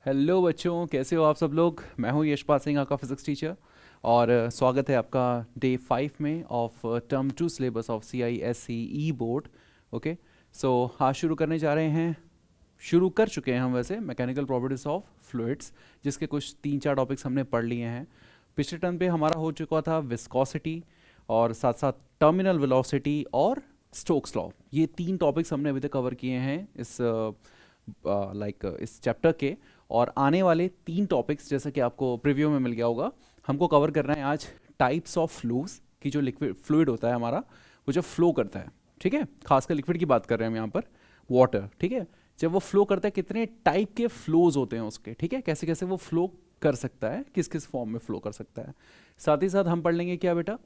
Hello बच्चों, कैसे हो आप सब लोग। मैं हूं यशपाल सिंह, आपका फिजिक्स टीचर। और स्वागत है आपका डे 5 में of term 2 syllabus of CISE board. Okay, so आज शुरू करने जा रहे हैं। शुरू कर चुके हैं हम वैसे मैकेनिकल प्रॉपर्टीज ऑफ फ्लूइड्स, जिसके कुछ 3-4 टॉपिक्स हमने पढ़ लिए हैं। पिछले टर्म पे हमारा हो चुका था विस्कोसिटी, और साथ साथ टर्मिनल वेलोसिटी और स्टोक्स लॉ। ये 3 टॉपिक्स हमने अभी तक कवर किए हैं इस इस चैप्टर के। और आने वाले 3 टॉपिक्स, जैसा कि आपको प्रीव्यू में मिल गया होगा, हमको कवर करना है आज टाइप्स ऑफ फ्लूस की। जो लिक्विड फ्लूइड होता है हमारा, वो जब फ्लो करता है, ठीक है, खासकर लिक्विड की बात कर रहे हैं हम यहाँ पर, वाटर, ठीक है। जब वो फ्लो करता है, कितने टाइप के फ्लोज होते हैं उसके, ठीक है, कैसे कैसे वो फ्लो कर सकता है, किस किस फॉर्म में फ्लो कर सकता है। साथ ही साथ हम पढ़ लेंगे क्या बेटा,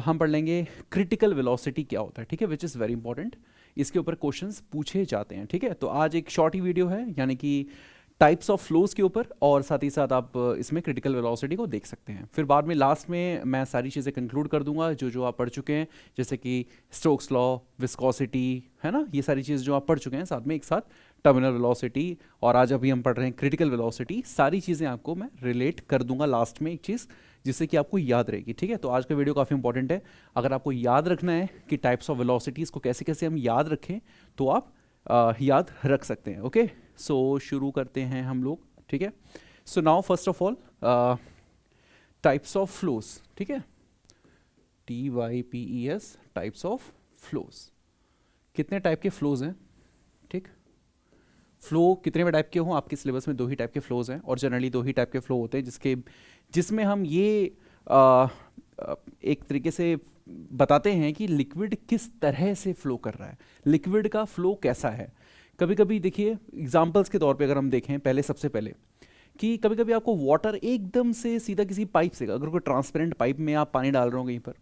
हम पढ़ लेंगे क्रिटिकल वेलोसिटी क्या होता है, ठीक है, विच इज़ वेरी इंपॉर्टेंट। इसके ऊपर क्वेश्चंस पूछे जाते हैं, ठीक है। तो आज एक शॉर्ट ही वीडियो है, यानी कि टाइप्स ऑफ फ्लोज के ऊपर, और साथ ही साथ आप इसमें क्रिटिकल वेलोसिटी को देख सकते हैं। फिर बाद में लास्ट में मैं सारी चीज़ें कंक्लूड कर दूंगा जो जो आप पढ़ चुके हैं, जैसे कि स्टोक्स लॉ, विस्कोसिटी, है ना, ये सारी चीज़ जो आप पढ़ चुके हैं, साथ में एक साथ टर्मिनल वेलोसिटी, और आज अभी हम पढ़ रहे हैं क्रिटिकल वेलोसिटी। सारी चीज़ें आपको मैं रिलेट कर दूंगा लास्ट में एक चीज़, जिससे कि आपको याद रहेगी, ठीक है। तो आज का वीडियो काफ़ी इंपॉर्टेंट है। अगर आपको याद रखना है कि टाइप्स ऑफ वेलोसिटीज़ को कैसे कैसे हम याद रखें, तो आप याद रख सकते हैं। ओके, सो शुरू करते हैं हम लोग, ठीक है। So now first of all, types of flows, ठीक है, TYPES, टाइप्स ऑफ फ्लोज। कितने टाइप के फ्लोज हैं, ठीक। फ्लो कितने भी टाइप के हों, आपके सिलेबस में 2 ही टाइप के फ्लोज हैं, और जनरली 2 ही टाइप के फ्लो होते हैं, जिसमें हम ये एक तरीके से बताते हैं कि लिक्विड किस तरह से फ्लो कर रहा है, लिक्विड का फ्लो कैसा है। कभी कभी देखिए, एग्जांपल्स के तौर पे अगर हम देखें, पहले सबसे पहले कि कभी कभी आपको वाटर एकदम से सीधा किसी पाइप से, अगर कोई ट्रांसपेरेंट पाइप में आप पानी डाल रहे हो कहीं पर,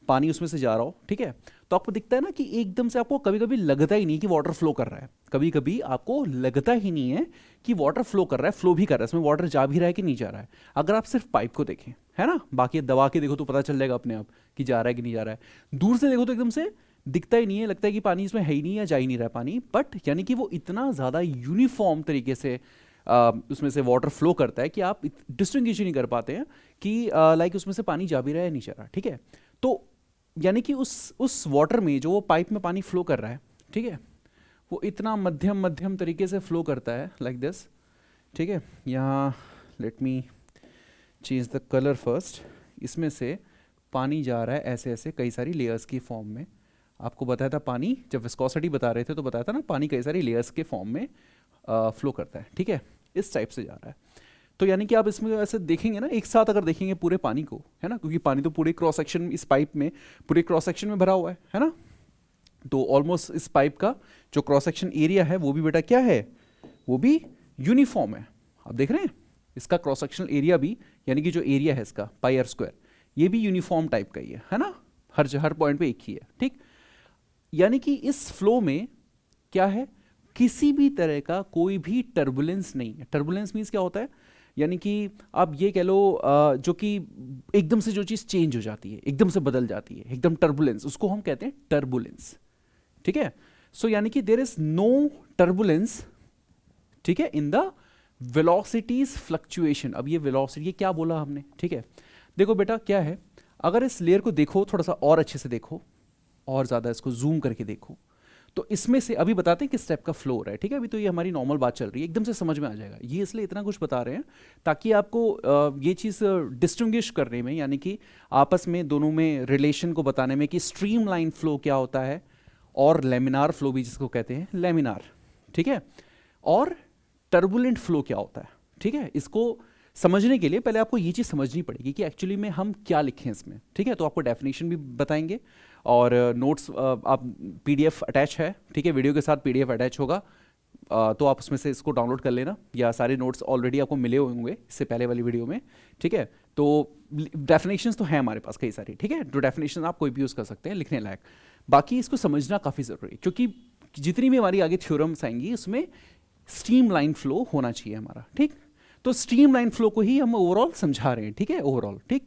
पानी उसमें से जा रहा हो, ठीक है, तो आपको दिखता है ना कि एकदम से आपको कभी कभी लगता ही नहीं कि वाटर फ्लो कर रहा है। कभी कभी आपको लगता ही नहीं है कि वाटर फ्लो कर रहा है, फ्लो भी कर रहा है, इसमें वाटर जा भी रहा है कि नहीं जा रहा है, अगर आप सिर्फ पाइप को देखें, है ना। बाकी दबा के देखो तो पता चल जाएगा अपने आप कि जा रहा है कि नहीं जा रहा है। दूर से देखो तो एकदम से दिखता ही नहीं है, लगता है कि पानी इसमें है ही नहीं या जा ही नहीं रहा है पानी, बट यानी कि वो इतना ज़्यादा यूनिफॉर्म तरीके से उसमें से वाटर फ्लो करता है कि आप डिस्टिंग्विश नहीं कर पाते हैं कि लाइक उसमें से पानी जा भी रहा है, नहीं जा रहा, ठीक है। तो यानी कि उस वाटर में जो वो पाइप में पानी फ्लो कर रहा है, ठीक है, वो इतना मध्यम मध्यम तरीके से फ्लो करता है, लाइक दिस, ठीक है। यहाँ let me change the colour first. इसमें से पानी जा रहा है ऐसे ऐसे कई सारी लेयर्स की फॉर्म में। आपको बताया था पानी, जब विस्कोसिटी बता रहे थे तो बताया था ना, पानी कई सारी लेयर्स के फॉर्म में फ्लो करता है, ठीक है, इस टाइप से जा रहा है। तो यानी कि आप इसमें ऐसे देखेंगे ना, एक साथ अगर देखेंगे पूरे पानी को, है ना, क्योंकि पानी तो पूरे क्रॉस सेक्शन, इस पाइप में पूरे क्रॉस सेक्शन में भरा हुआ है ना, तो ऑलमोस्ट इस पाइप का जो क्रॉस सेक्शन एरिया है वो भी बेटा क्या है, वो भी यूनिफॉर्म है। आप देख रहे हैं इसका क्रॉस सेक्शनल एरिया भी, यानी कि जो एरिया है इसका पाई आर स्क्वायर, ये भी यूनिफॉर्म टाइप का ही है ना, हर पॉइंट पे एक ही है, ठीक। यानी कि इस फ्लो में क्या है, किसी भी तरह का कोई भी टर्बुलेंस नहीं है। टर्बुलेंस मीन्स क्या होता है, यानी कि आप ये कह लो जो कि एकदम से जो चीज़ चेंज हो जाती है, एकदम से बदल जाती है, एकदम टर्बुलेंस, उसको हम कहते हैं टर्बुलेंस, ठीक है। सो यानी कि देयर इज नो टर्बुलेंस, ठीक है, इन द वेलोसिटीज फ्लक्चुएशन। अब ये वेलोसिटी, ये क्या बोला हमने, ठीक है। देखो बेटा क्या है, अगर इस लेयर को देखो थोड़ा सा और अच्छे से देखो, और ज़्यादा इसको जूम करके देखो, तो इसमें से अभी बताते हैं किस टाइप का फ्लो हो रहा है, ठीक है। अभी तो ये हमारी नॉर्मल बात चल रही है, एकदम से समझ में आ जाएगा, ये इसलिए इतना कुछ बता रहे हैं ताकि आपको ये चीज़ डिस्टिंग्विश करने में, यानी कि आपस में दोनों में रिलेशन को बताने में, कि स्ट्रीम लाइन फ्लो क्या होता है, और लेमिनार फ्लो भी जिसको कहते हैं लेमिनार, ठीक है, और टर्बुलेंट फ्लो क्या होता है, ठीक है। इसको समझने के लिए पहले आपको ये चीज़ समझनी पड़ेगी कि एक्चुअली में हम क्या लिखें इसमें, ठीक है। तो आपको डेफिनेशन भी बताएंगे, और नोट्स आप PDF अटैच है, ठीक है, वीडियो के साथ PDF अटैच होगा, तो आप उसमें से इसको डाउनलोड कर लेना, या सारे नोट्स ऑलरेडी आपको मिले होंगे इससे पहले वाली वीडियो में, ठीक है। तो डेफिनेशंस तो हैं हमारे पास कई सारी, ठीक है, तो डेफिनेशन आप कोई भी यूज़ कर सकते हैं लिखने लायक। बाकी इसको समझना काफ़ी ज़रूरी है, क्योंकि जितनी भी हमारी आगे थ्योरम्स आएंगी उसमें स्ट्रीम लाइन फ्लो होना चाहिए हमारा, ठीक। तो स्ट्रीम लाइन फ्लो को ही हम ओवरऑल समझा रहे हैं, ठीक है, ओवरऑल, ठीक।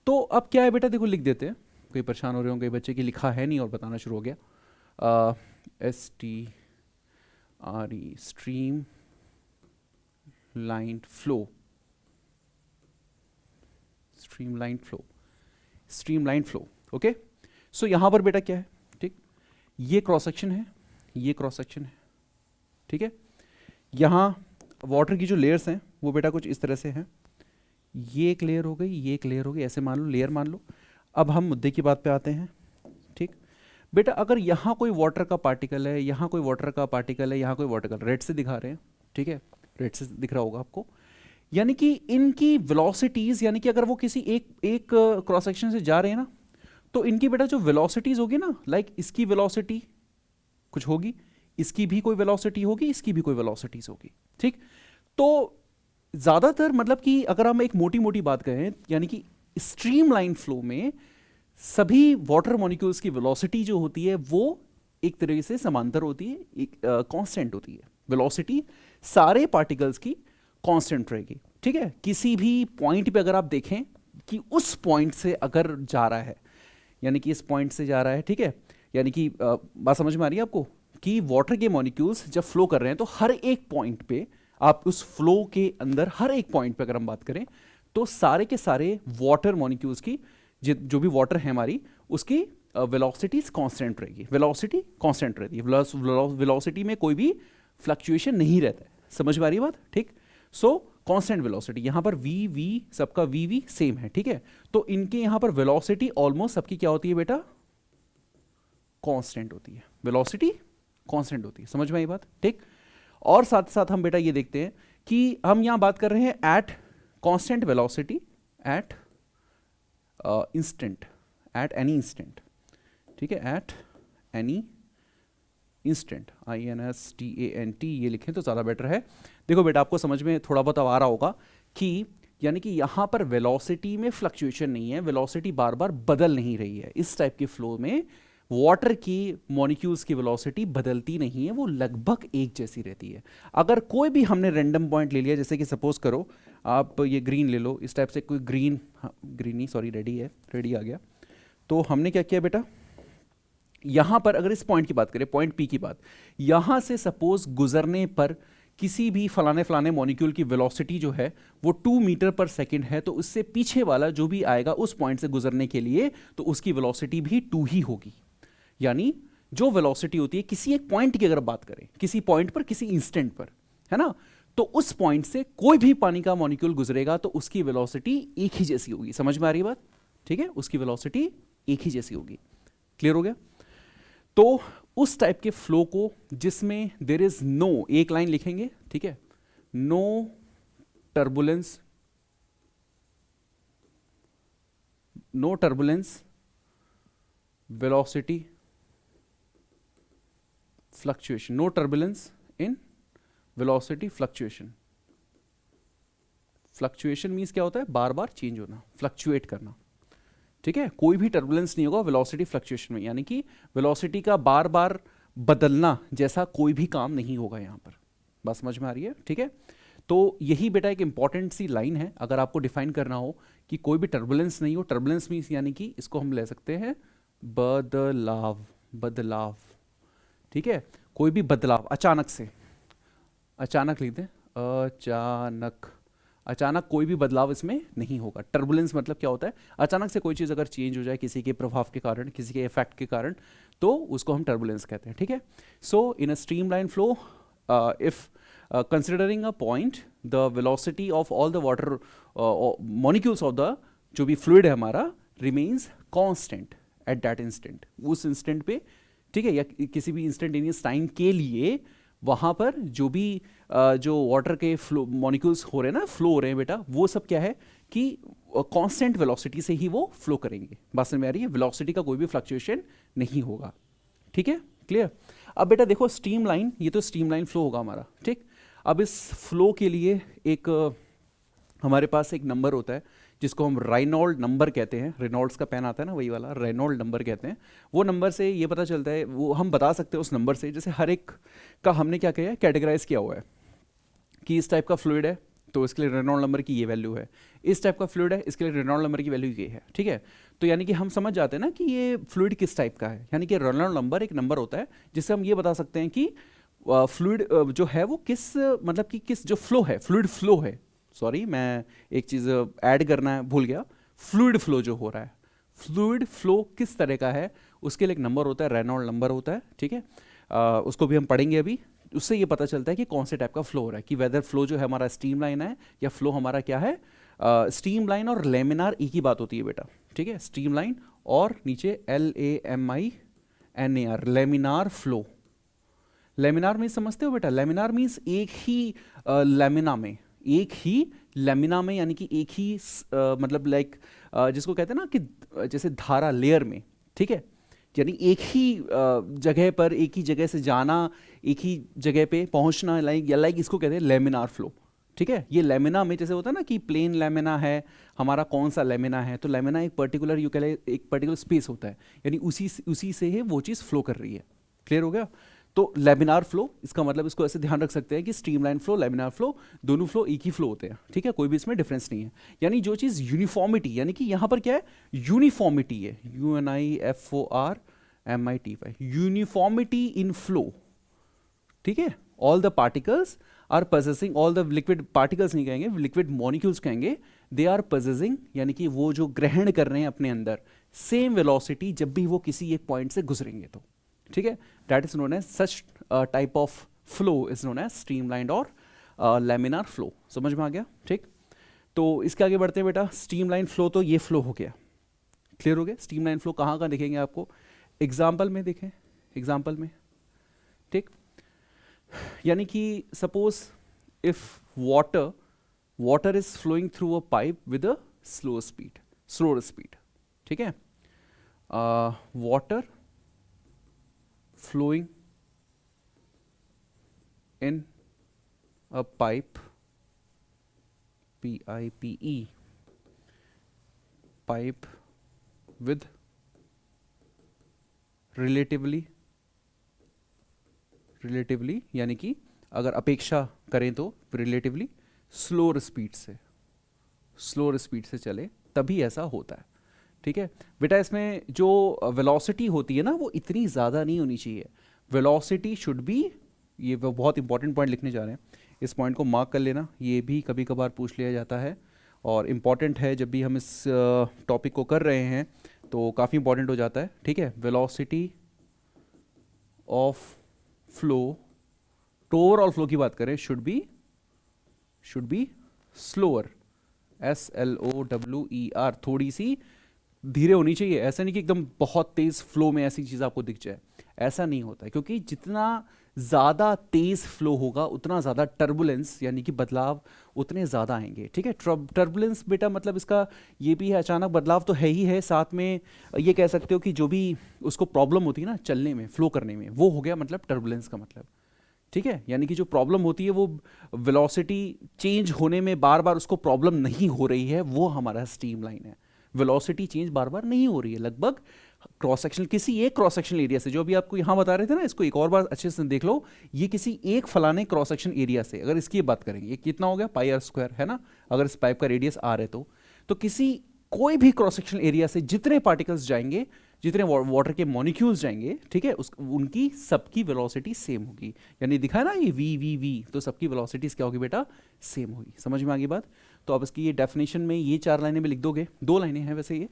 तो अब क्या है बेटा, देखो लिख देते हैं, कोई परेशान हो रहे होंगे बच्चे की लिखा है नहीं और बताना शुरू हो गया। STRE, stream streamline flow, streamline flow, streamline flow. Okay, so यहां पर बेटा क्या है, ठीक, ये क्रॉस सेक्शन है, ये क्रॉस सेक्शन है, ठीक है। यहां वाटर की जो लेयर्स हैं वो बेटा कुछ इस तरह से हैं, ये एक लेयर हो गई, ये एक लेयर हो गई, ऐसे मान लो, लेयर मान लो। अब हम मुद्दे की बात पे आते हैं, ठीक बेटा। अगर यहाँ कोई वाटर का पार्टिकल है, यहाँ कोई वाटर का पार्टिकल है, यहाँ कोई वाटर का, रेड से दिखा रहे हैं, ठीक है, रेड से दिख रहा होगा आपको, यानी कि इनकी वेलोसिटीज, यानी कि अगर वो किसी एक क्रॉस सेक्शन से जा रहे हैं ना, तो इनकी बेटा जो वेलोसिटीज होगी ना, लाइक इसकी वेलोसिटी कुछ होगी, इसकी भी कोई वेलोसिटी होगी, इसकी भी कोई वेलोसिटीज होगी, ठीक। तो ज्यादातर मतलब कि अगर हम एक मोटी मोटी बात करें, यानी कि स्ट्रीमलाइन फ्लो में सभी वाटर मॉलिक्यूल्स की वेलोसिटी जो होती है वो एक तरीके से समांतर होती है, एक कांस्टेंट होती है। वेलोसिटी सारे पार्टिकल्स की कांस्टेंट रहेगी, ठीक है। किसी भी पॉइंट पे अगर आप देखें कि उस पॉइंट से अगर जा रहा है, यानी कि इस पॉइंट से जा रहा है, ठीक है, यानी कि बात समझ में आ रही है आपको कि वाटर के मॉलिक्यूल्स जब फ्लो कर रहे हैं तो हर एक पॉइंट पे, आप उस फ्लो के अंदर हर एक पॉइंट पे अगर हम बात करें तो सारे के सारे वाटर मॉलिक्यूल्स की जो भी वाटर है हमारी, उसकी वेलोसिटी कांस्टेंट रहेगी, वेलोसिटी कांस्टेंट रहती है, वेलोसिटी में कोई भी फ्लक्चुएशन नहीं रहता है। समझ में आ रही है बात, ठीक। सो कांस्टेंट वेलोसिटी, यहां पर वी वी सबका वी वी सेम है, ठीक है। तो इनके यहां पर वेलोसिटी ऑलमोस्ट सबकी क्या होती है बेटा, कांस्टेंट होती है, वेलोसिटी कांस्टेंट होती है। समझ में आई बात, ठीक। और साथ साथ हम बेटा ये देखते हैं कि हम यहां बात कर रहे हैं at constant velocity at instant, at any instant, ठीक है, एट एनी इंस्टेंट, INSTANT ये लिखें तो ज़्यादा बेटर है। देखो बेटा, आपको समझ में थोड़ा बहुत आ रहा होगा कि यानी कि यहाँ पर वेलोसिटी में फ्लक्चुएशन नहीं है, वेलोसिटी बार बार बदल नहीं रही है। इस टाइप के फ्लो में वाटर की मॉलिक्यूल्स की वेलोसिटी बदलती नहीं है, वो लगभग एक जैसी रहती है। अगर कोई भी हमने रैंडम पॉइंट ले लिया, जैसे कि सपोज करो आप ये ग्रीन ले लो, इस टाइप से कोई ग्रीन, ग्रीन नहीं सॉरी रेडी है, रेडी आ गया। तो हमने क्या किया बेटा, यहां पर अगर इस पॉइंट की बात करें, पॉइंट पी की बात, यहां से सपोज गुजरने पर किसी भी फलाने फलाने मॉलिक्यूल की वेलोसिटी जो है वो 2 मीटर पर सेकंड है, तो उससे पीछे वाला जो भी आएगा उस पॉइंट से गुजरने के लिए, तो उसकी वेलोसिटी भी 2 ही होगी। यानी जो वेलोसिटी होती है किसी एक पॉइंट की, अगर बात करें किसी पॉइंट पर, किसी इंस्टेंट पर, है ना, तो उस पॉइंट से कोई भी पानी का मॉलिक्यूल गुजरेगा तो उसकी वेलोसिटी एक ही जैसी होगी। समझ में आ रही है बात, ठीक है, उसकी वेलोसिटी एक ही जैसी होगी। क्लियर हो गया। तो उस टाइप के फ्लो को जिसमें देयर इज नो, एक लाइन लिखेंगे, ठीक है, no turbulence, no turbulence, velocity fluctuation, no turbulence in velocity fluctuation. Fluctuation means क्या होता है, बार बार चेंज होना, फ्लक्चुएट करना, ठीक है। कोई भी टर्बुलेंस नहीं होगा वेलोसिटी फ्लक्चुएशन में, यानी कि वेलोसिटी का बार बार बदलना जैसा कोई भी काम नहीं होगा यहां पर। बात समझ में आ रही है, ठीक है। तो यही बेटा एक इंपॉर्टेंट सी लाइन है, अगर आपको डिफाइन करना हो कि कोई भी टर्बुलेंस नहीं हो। टर्बुलेंस मीन्स यानी कि इसको हम ले सकते हैं बदलाव, बदलाव, ठीक है, कोई भी बदलाव अचानक से, अचानक लिख दें, अचानक, अचानक कोई भी बदलाव इसमें नहीं होगा। टर्बुलेंस मतलब क्या होता है, अचानक से कोई चीज़ अगर चेंज हो जाए किसी के प्रभाव के कारण, किसी के इफेक्ट के कारण, तो उसको हम टर्बुलेंस कहते हैं, ठीक है। So in a streamline flow, if considering a point, the velocity of all the water molecules of the जो भी फ्लूइड है हमारा remains constant at that instant, उस इंस्टेंट पे, ठीक है, या किसी भी इंस्टेंटेनियस टाइम के लिए वहां पर जो भी जो वाटर के फ्लो मॉलिक्यूल्स हो रहे हैं ना, फ्लो हो रहे हैं बेटा, वो सब क्या है कि कांस्टेंट वेलोसिटी से ही वो फ्लो करेंगे। बात समझ में आ रही है, वेलोसिटी का कोई भी फ्लक्चुएशन नहीं होगा, ठीक है, क्लियर। अब बेटा देखो स्ट्रीमलाइन, ये तो स्ट्रीमलाइन फ्लो होगा हमारा, ठीक। अब इस फ्लो के लिए एक हमारे पास एक नंबर होता है जिसको हम रेनॉल्ड नंबर कहते हैं, रेनॉल्ड्स का पेन आता है ना वही वाला, रेनॉल्ड नंबर कहते हैं। वो नंबर से ये पता चलता है, वो हम बता सकते हैं उस नंबर से, जैसे हर एक का हमने क्या किया है, कैटेगराइज किया हुआ है कि इस टाइप का फ्लूइड है तो इसके लिए रेनॉल्ड नंबर की ये वैल्यू है, इस टाइप का फ्लूइड है इसके लिए रेनॉल्ड नंबर की वैल्यू ये है, ठीक है। तो यानी कि हम समझ जाते हैं ना कि ये फ्लूइड किस टाइप का है, यानी कि रेनॉल्ड नंबर एक नंबर होता है जिससे हम ये बता सकते हैं कि फ्लूइड जो है वो किस मतलब कि किस जो फ्लो है, फ्लूइड फ्लो है, सॉरी मैं एक चीज़ ऐड करना है भूल गया, फ्लूइड फ्लो जो हो रहा है, फ्लूइड फ्लो किस तरह का है उसके लिए एक नंबर होता है, रेनॉल्ड नंबर होता है, ठीक है। उसको भी हम पढ़ेंगे अभी। उससे ये पता चलता है कि कौन से टाइप का फ्लो हो रहा है, कि वेदर फ्लो जो है हमारा स्टीम लाइन है या फ्लो हमारा क्या है। स्टीम लाइन और लेमिनार एक ही बात होती है बेटा, ठीक है। स्टीम लाइन और नीचे LAMINAR, laminar flow. Laminar means समझते हो बेटा, लेमिनार मीन्स एक ही लेमिना में, एक ही लेमिना में, यानी कि एक ही मतलब लाइक जिसको कहते हैं ना कि जैसे धारा लेयर में, ठीक है, यानी एक ही जगह पर, एक ही जगह से जाना, एक ही जगह पे पहुंचना, लाइक इसको कहते हैं लेमिनार फ्लो, ठीक है। ये लेमिना में जैसे होता है ना कि प्लेन लेमिना है हमारा, कौन सा लेमिना है, तो लेमिना एक पर्टिकुलर एक पर्टिकुलर स्पेस होता है, यानी उसी से ही वो चीज़ फ्लो कर रही है। क्लियर हो गया। तो लेमिनार फ्लो, इसका मतलब इसको ऐसे ध्यान रख सकते हैं कि स्ट्रीमलाइन फ्लो, लेमिनार फ्लो, दोनों फ्लो एक ही फ्लो होते हैं, ठीक है, कोई भी इसमें डिफरेंस नहीं है। यानी जो चीज़ यूनिफॉर्मिटी, यानी कि यहाँ पर क्या है, यूनिफॉर्मिटी है, UNIFORMITY, यूनिफॉर्मिटी इन फ्लो, ठीक है। All the particles are possessing, all the liquid particles नहीं कहेंगे, लिक्विड मॉलिक्यूल्स कहेंगे, दे आर पोजेसिंग, यानी कि वो जो ग्रहण कर रहे हैं अपने अंदर सेम वेलोसिटी जब भी वो किसी एक पॉइंट से गुजरेंगे तो, ठीक है। That is known as such type of flow is known as streamlined और लेमिनार फ्लो। समझ में आ गया, ठीक। तो इसके आगे बढ़ते हैं बेटा। स्ट्रीमलाइन फ्लो तो ये फ्लो हो गया, क्लियर हो गया। स्ट्रीमलाइन फ्लो कहाँ कहाँ दिखेंगे आपको, एग्जाम्पल में देखें, एग्जाम्पल में, ठीक। यानी कि suppose if water is flowing through a pipe with a slower speed, ठीक है। Water flowing in a pipe, PIPE, pipe with relatively यानी कि अगर अपेक्षा करें तो रिलेटिवली स्लोअर स्पीड से चले तभी ऐसा होता है, ठीक है बेटा। इसमें जो वेलोसिटी होती है ना वो इतनी ज़्यादा नहीं होनी चाहिए, वेलोसिटी शुड बी, ये बहुत इंपॉर्टेंट पॉइंट लिखने जा रहे हैं, इस पॉइंट को मार्क कर लेना, ये भी कभी कभार पूछ लिया जाता है और इम्पॉर्टेंट है जब भी हम इस टॉपिक को कर रहे हैं तो काफ़ी इंपॉर्टेंट हो जाता है, ठीक है। वेलोसिटी ऑफ फ्लो, तो ओवरऑल फ्लो की बात करें, शुड बी स्लोअर, SLOWER, थोड़ी सी धीरे होनी चाहिए। ऐसा नहीं कि एकदम बहुत तेज फ्लो में ऐसी चीज़ आपको दिख जाए, ऐसा नहीं होता है, क्योंकि जितना ज़्यादा तेज फ्लो होगा उतना ज़्यादा टर्बुलेंस यानी कि बदलाव उतने ज़्यादा आएंगे, ठीक है। टर्बुलेंस बेटा मतलब इसका ये भी है, अचानक बदलाव तो है ही है, साथ में ये कह सकते हो कि जो भी उसको प्रॉब्लम होती है ना चलने में, फ्लो करने में, वो हो गया मतलब टर्बुलेंस का मतलब, ठीक है। यानी कि जो प्रॉब्लम होती है वो वेलोसिटी चेंज होने में बार बार उसको प्रॉब्लम नहीं हो रही है, वो हमारा स्ट्रीम लाइन है। वेलोसिटी चेंज बार बार नहीं हो रही है, लगभग क्रॉस सेक्शन, किसी एक क्रॉस सेक्शन एरिया से, जो भी आपको यहाँ बता रहे थे ना, इसको एक और बार अच्छे से देख लो, ये किसी एक फलाने क्रॉस सेक्शन एरिया से, अगर इसकी बात करेंगे, ये कितना हो गया πr² है ना, अगर इस पाइप का रेडियस r है तो किसी कोई भी क्रॉस सेक्शन एरिया से जितने पार्टिकल्स जाएंगे, जितने वाटर के मॉलिक्यूल्स जाएंगे, ठीक है, उनकी सबकी वेलोसिटी सेम होगी। यानी दिखा ना ये v, तो सबकी वेलोसिटीज क्या होगी बेटा, सेम होगी। समझ में आ गई बात। तो अब इसकी ये डेफिनेशन में ये 4 लाइनें में लिख दोगे, 2 लाइनें हैं वैसे, ये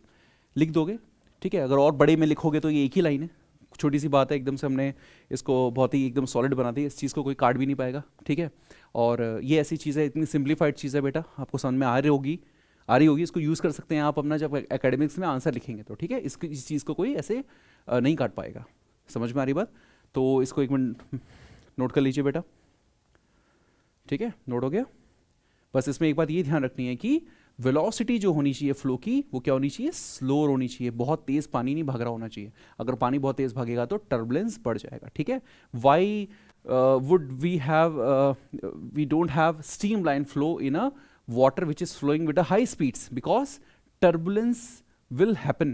लिख दोगे, ठीक है। अगर और बड़े में लिखोगे तो ये एक ही लाइन है, छोटी सी बात है, एकदम से हमने इसको बहुत ही एकदम सॉलिड बना दी, इस चीज़ को कोई काट भी नहीं पाएगा, ठीक है। और ये ऐसी चीज़ है, इतनी सिंप्लीफाइड चीज़ है बेटा, आपको समझ में आ रही होगी, इसको यूज़ कर सकते हैं आप अपना जब एकेडमिक्स में आंसर लिखेंगे तो, ठीक है। इस चीज़ को कोई ऐसे नहीं काट पाएगा। समझ में आ रही बात। तो इसको 1 मिनट नोट कर लीजिए बेटा, ठीक है, नोट हो गया। बस इसमें एक बात ये ध्यान रखनी है कि वेलोसिटी जो होनी चाहिए फ्लो की, वो क्या होनी चाहिए, स्लोअर होनी चाहिए, बहुत तेज पानी नहीं भाग रहा होना चाहिए। अगर पानी बहुत तेज भागेगा तो टर्बुलेंस बढ़ जाएगा, ठीक है। Why would we don't have streamline flow in a water which is flowing with a high speeds, because turbulence will happen,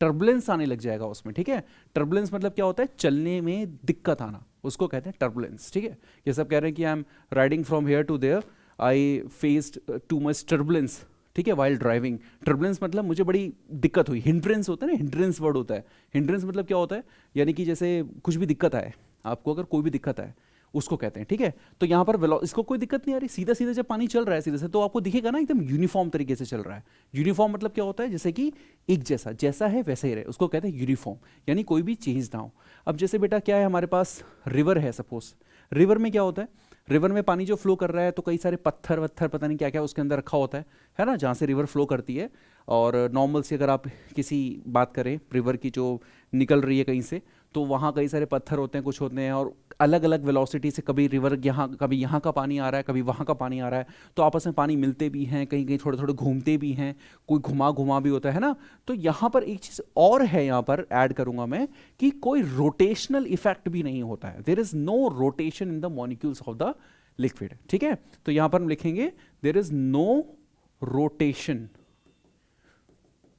turbulence आने लग जाएगा उसमें, ठीक है। टर्बुलेंस मतलब क्या होता है, चलने में दिक्कत आना, उसको कहते हैं टर्बुलेंस, ठीक है। ये सब कह रहे हैं कि I am riding from here to there, I faced too much turbulence, ठीक है, वाइल ड्राइविंग। टर्बुलेंस मतलब मुझे बड़ी दिक्कत हुई, हिंड्रेंस होता है ना, हिंड्रेंस वर्ड होता है। हिंड्रेंस मतलब क्या होता है, यानी कि जैसे कुछ भी दिक्कत आए आपको, अगर कोई भी दिक्कत आए उसको कहते हैं, ठीक है। तो यहाँ पर इसको कोई दिक्कत नहीं आ रही, सीधा सीधा जब पानी चल रहा है सीधे से तो आपको दिखेगा ना एकदम यूनिफॉर्म तरीके से चल रहा है। यूनिफॉर्म मतलब क्या होता है, जैसे कि एक जैसा, जैसा है वैसा ही रहे, उसको कहते हैं यूनिफॉर्म, यानी कोई भी चेंज ना हो। अब जैसे बेटा क्या है, हमारे पास रिवर है सपोज, रिवर में क्या होता है, रिवर में पानी जो फ्लो कर रहा है तो कई सारे पत्थर वत्थर पता नहीं क्या क्या उसके अंदर रखा होता है ना, जहाँ से रिवर फ्लो करती है। और नॉर्मल से अगर आप किसी बात करें रिवर की जो निकल रही है कहीं से, तो वहाँ कई सारे पत्थर होते हैं, कुछ होते हैं, और अलग अलग वेलोसिटी से कभी रिवर यहाँ, कभी यहाँ का पानी आ रहा है, कभी वहाँ का पानी आ रहा है, तो आपस में पानी मिलते भी हैं, कहीं कहीं थोड़े थोड़े घूमते भी हैं, कोई घुमा घुमा भी होता है ना। तो यहाँ पर एक चीज़ और है, यहाँ पर ऐड करूँगा मैं, कि कोई रोटेशनल इफेक्ट भी नहीं होता है, there is no rotation in the molecules of the liquid, ठीक है। तो यहाँ पर हम लिखेंगे देयर इज नो रोटेशन,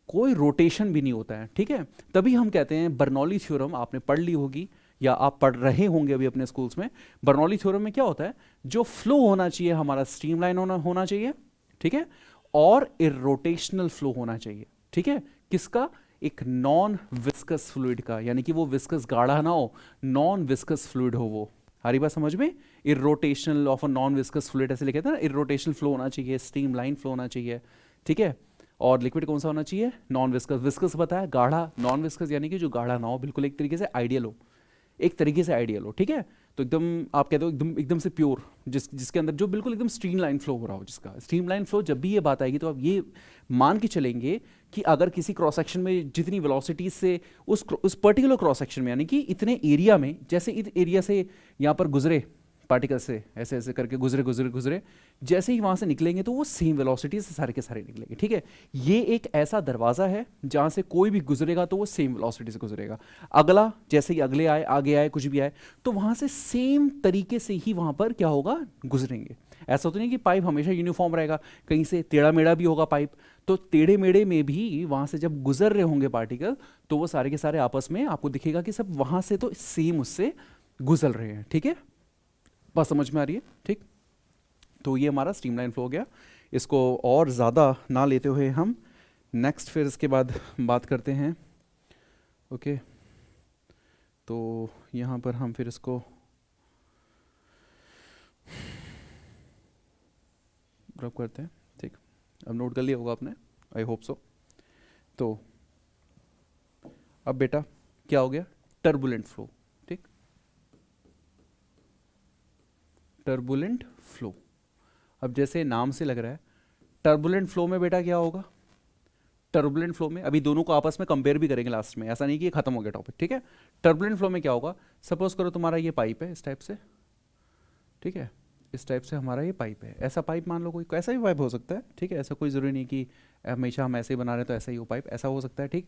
कोई रोटेशन भी नहीं होता है, ठीक है। तभी हम कहते हैं बर्नौली थ्योरम, आपने पढ़ ली होगी या आप पढ़ रहे होंगे अभी अपने स्कूल्स में। बर्नौली थ्योरम में क्या होता है, जो फ्लो होना चाहिए हमारा स्ट्रीमलाइन होना चाहिए, ठीक है, और इरोटेशनल फ्लो होना चाहिए, ठीक है। किसका, एक नॉन विस्कस फ्लूइड का, यानी कि वो विस्कस गाढ़ा ना हो, नॉन विस्कस फ्लूइड हो वो। हरी बात समझ में, irrotational of a non viscous fluid ऐसे लिखे थे ना, इरोटेशनल फ्लो होना चाहिए, स्ट्रीमलाइन फ्लो होना चाहिए, ठीक है। और लिक्विड कौन सा होना चाहिए, नॉन विस्कस। विस्कस बताया गाढ़ा, नॉन विस्कस यानी कि जो गाढ़ा ना हो, बिल्कुल एक तरीके से आइडियल हो, एक तरीके से आइडियल हो, ठीक है। तो एकदम आप कहते हो एकदम एकदम से प्योर, जिसके अंदर जो बिल्कुल एकदम स्ट्रीमलाइन फ्लो हो रहा हो, जिसका स्ट्रीमलाइन फ्लो, जब भी ये बात आएगी तो आप ये मान के चलेंगे कि अगर किसी क्रॉस सेक्शन में जितनी वेलोसिटीज से उस पर्टिकुलर क्रॉस सेक्शन में, यानी कि इतने एरिया में, जैसे इस एरिया से यहाँ पर गुजरे पार्टिकल से ऐसे ऐसे करके गुजरे गुजरे गुजरे, जैसे ही वहां से निकलेंगे तो वो सेम वेलोसिटी से सारे के सारे निकलेंगे, ठीक है। ये एक ऐसा दरवाजा है जहां से कोई भी गुजरेगा तो वो सेम वेलोसिटी से गुजरेगा। अगला जैसे ही अगले आए, आगे आए, कुछ भी आए, तो वहां से सेम तरीके से ही वहां पर क्या होगा, गुजरेंगे। ऐसा तो नहीं कि पाइप हमेशा यूनिफॉर्म रहेगा, कहीं से टेढ़ा मेढ़ा भी होगा पाइप, तो टेढ़े मेढ़े में भी वहां से जब गुजर रहे होंगे पार्टिकल, तो वो सारे के सारे आपस में आपको दिखेगा कि सब वहां से तो सेम उससे गुजर रहे हैं, ठीक है। बात समझ में आ रही है, ठीक। तो ये हमारा स्ट्रीमलाइन फ्लो हो गया। इसको और ज़्यादा ना लेते हुए हम नेक्स्ट फिर इसके बाद बात करते हैं, ओके। तो यहाँ पर हम फिर इसको रब करते हैं, ठीक। अब नोट कर लिया होगा आपने, आई होप सो। तो अब बेटा क्या हो गया, टर्बुलेंट फ्लो, टर्बुलेंट फ्लो। अब जैसे नाम से लग रहा है, टर्बुलेंट फ्लो में बेटा क्या होगा, टर्बुलेंट फ्लो में अभी दोनों को आपस में कंपेयर भी करेंगे लास्ट में, ऐसा नहीं कि ये खत्म हो गया टॉपिक, ठीक है। टर्बुलेंट फ्लो में क्या होगा, सपोज करो तुम्हारा ये पाइप है इस टाइप से, ठीक है, इस टाइप से हमारा ये पाइप है, ऐसा पाइप मान लो, कोई ऐसा भी पाइप हो सकता है, ठीक है, ऐसा कोई ज़रूरी नहीं कि हमेशा हम ऐसे ही बना रहे तो ऐसा ही हो पाइप, ऐसा हो सकता है, ठीक।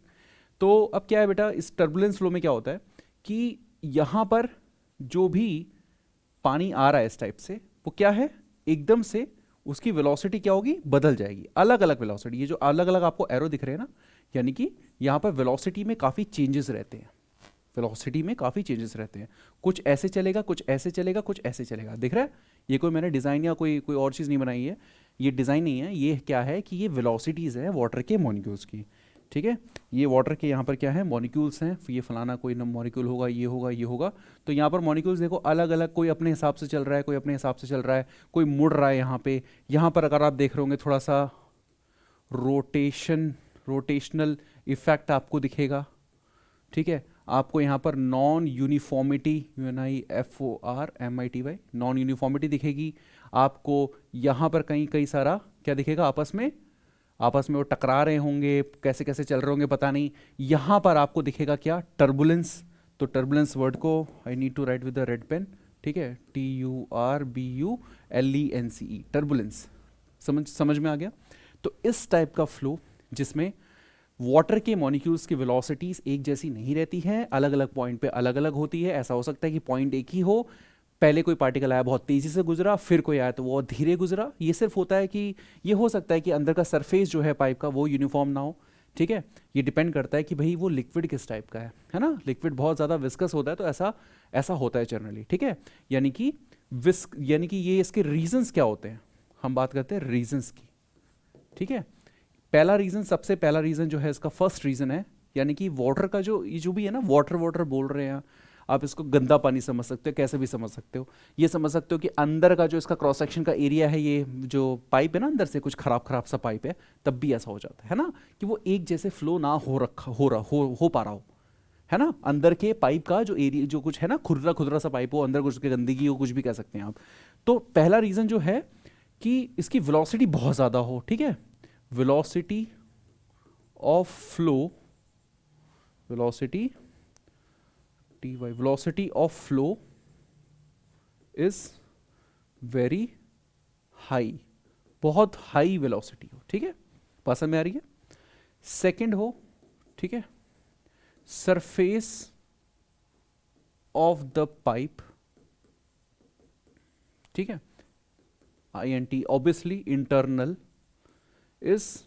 तो अब क्या है बेटा, इस टर्बुलेंस फ्लो में क्या होता है कि यहाँ पर जो भी पानी आ रहा है इस टाइप से, वो क्या है, एकदम से उसकी वेलोसिटी क्या होगी, बदल जाएगी, अलग अलग वेलोसिटी। ये जो अलग अलग आपको एरो दिख रहे हैं ना, यानी कि यहाँ पर वेलोसिटी में काफ़ी चेंजेस रहते हैं, वेलोसिटी में काफ़ी चेंजेस रहते हैं, कुछ ऐसे चलेगा, कुछ ऐसे चलेगा, कुछ ऐसे चलेगा, दिख रहा है। ये कोई मैंने डिज़ाइन या कोई और चीज़ नहीं बनाई है, ये डिज़ाइन नहीं है, ये क्या है कि ये वेलोसिटीज़ है वाटर के मॉलिक्यूल्स की, ठीक है। ये वाटर के यहाँ पर क्या है, मॉलिक्यूल्स हैं, ये फलाना कोई मॉलिक्यूल होगा, ये होगा, ये होगा। तो यहाँ पर मॉलिक्यूल्स देखो अलग अलग, कोई अपने हिसाब से चल रहा है, कोई अपने हिसाब से चल रहा है, कोई मुड़ रहा है यहाँ पे। यहाँ पर अगर आप देख रहे होंगे थोड़ा सा रोटेशनल इफेक्ट आपको दिखेगा, ठीक है। आपको यहाँ पर non uniformity, UNIFORMITY, non uniformity दिखेगी आपको। यहाँ पर कहीं कई सारा क्या दिखेगा, आपस में वो टकरा रहे होंगे, कैसे कैसे चल रहे होंगे पता नहीं। यहाँ पर आपको दिखेगा क्या, टर्बुलेंस। तो टर्बुलेंस वर्ड को I need to write with the red pen, ठीक है, TURBULENCE, टर्बुलेंस। समझ में आ गया। तो इस टाइप का फ्लो जिसमें वाटर के मॉलिक्यूल्स की वेलोसिटीज एक जैसी नहीं रहती हैं, अलग अलग पॉइंट पे अलग अलग होती है। ऐसा हो सकता है कि पॉइंट एक ही हो, पहले कोई पार्टिकल आया बहुत तेजी से गुजरा, फिर कोई आया तो वो धीरे गुजरा। ये सिर्फ होता है कि ये हो सकता है कि अंदर का सरफेस जो है पाइप का वो यूनिफॉर्म ना हो, ठीक है। ये डिपेंड करता है कि भाई वो लिक्विड किस टाइप का है ना। लिक्विड बहुत ज़्यादा विस्कस होता है तो ऐसा होता है जनरली, ठीक है। यानी कि ये इसके रीजंस क्या होते हैं, हम बात करते हैं रीजंस की, ठीक है। सबसे पहला रीजन जो है इसका फर्स्ट रीजन है, यानी कि वाटर का जो भी है ना, वाटर बोल रहे हैं आप इसको गंदा पानी समझ सकते हो, कैसे भी समझ सकते हो। ये समझ सकते हो कि अंदर का जो इसका क्रॉस सेक्शन का एरिया है, ये जो पाइप है ना अंदर से कुछ खराब खराब सा पाइप है, तब भी ऐसा हो जाता है ना कि वो एक जैसे फ्लो ना हो पा रहा हो, है ना। अंदर के पाइप का जो एरिया जो कुछ है ना, खुरदरा खुरदरा सा पाइप हो, अंदर कुछ गंदगी हो, कुछ भी कह सकते हैं आप। तो पहला रीजन जो है कि इसकी वेलोसिटी बहुत ज़्यादा हो, ठीक है। Velocity of flow, velocity T Y, velocity of flow is very high, बहुत हाई वेलोसिटी हो, ठीक है, पसंद में आ रही है। सेकंड हो, ठीक है, सरफेस ऑफ द पाइप, ठीक है, INT obviously internal is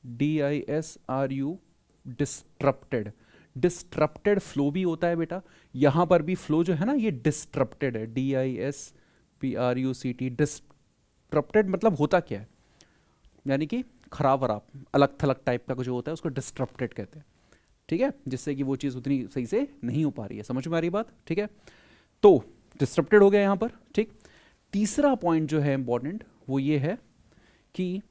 DISRU disrupted. Disrupted flow भी होता है बेटा, यहां पर भी फ्लो जो है ना ये डिस्ट्रप्टेड है, DISPRUCT। डिस्ट्रप्टेड मतलब होता क्या है, यानी कि खराब वराब, अलग थलग टाइप का जो होता है उसको डिस्ट्रप्टेड कहते हैं, ठीक है, जिससे कि वो चीज़ उतनी सही से नहीं हो पा रही है। समझ में आ रही बात, ठीक है। तो डिस्ट्रप्टेड हो गया यहाँ पर, ठीक। तीसरा पॉइंट जो है इंपॉर्टेंट वो ये है कि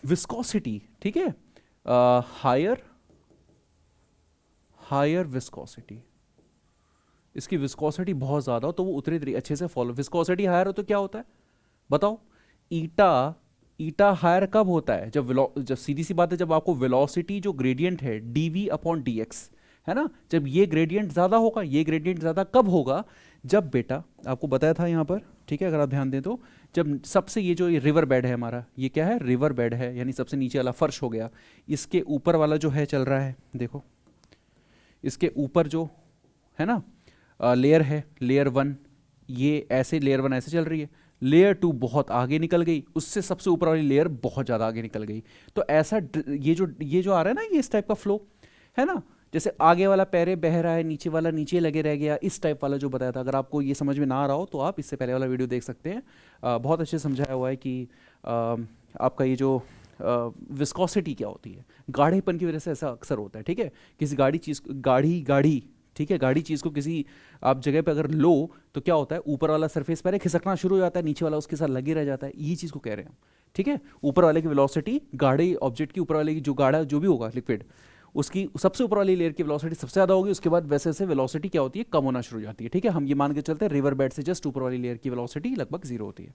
विस्कोसिटी, ठीक है, हायर विस्कोसिटी, इसकी विस्कोसिटी बहुत ज़्यादा हो तो वो उतनी तरीके अच्छे से फॉलो। विस्कोसिटी हायर हो तो क्या होता है बताओ, ईटा हायर कब होता है, जब सीधी सी बात है, जब आपको वेलोसिटी जो ग्रेडियंट है dv/dx है ना, जब ये ग्रेडियंट ज़्यादा होगा। ये ग्रेडियंट ज़्यादा कब होगा, जब बेटा आपको बताया था यहाँ पर, ठीक है, अगर आप ध्यान दें तो, जब सबसे ये जो ये रिवर बेड है हमारा, ये क्या है, रिवर बेड है, यानी सबसे नीचे वाला फर्श हो गया, इसके ऊपर वाला जो है चल रहा है, देखो इसके ऊपर जो है ना लेयर है, लेयर 1, ये ऐसे लेयर 1 ऐसे चल रही है, लेयर 2 बहुत आगे निकल गई, उससे सबसे ऊपर वाली लेयर बहुत ज़्यादा आगे निकल गई। तो ऐसा ये जो आ रहा है ना, ये इस टाइप का फ्लो है ना, जैसे आगे वाला पैरे बह रहा है, नीचे वाला नीचे लगे रह गया, इस टाइप वाला जो बताया था। अगर आपको ये समझ में ना आ रहा हो तो आप इससे पहले वाला वीडियो देख सकते हैं, बहुत अच्छे से समझाया हुआ है कि आपका ये जो विस्कोसिटी क्या होती है, गाढ़ेपन की वजह से ऐसा अक्सर होता है, ठीक है। किसी गाढ़ी ठीक है, गाढ़ी चीज़ को किसी आप जगह पे अगर लो तो क्या होता है, ऊपर वाला सरफेस पहले खिसकना शुरू हो जाता है, नीचे वाला उसके साथ लगे रह जाता है, यही चीज़ को कह रहे हैं हम, ठीक है। ऊपर वाले की वेलोसिटी, गाढ़े ऑब्जेक्ट की ऊपर वाले की जो गाढ़ा जो भी होगा लिक्विड, उसकी सबसे ऊपर वाली लेयर की वेलोसिटी सबसे ज़्यादा होगी, उसके बाद वैसे वैसे वेलोसिटी क्या होती है, कम होना शुरू हो जाती है, ठीक है। हम ये मान के चलते हैं रिवर बेड से जस्ट ऊपर वाली लेयर की वेलोसिटी लगभग 0 होती है,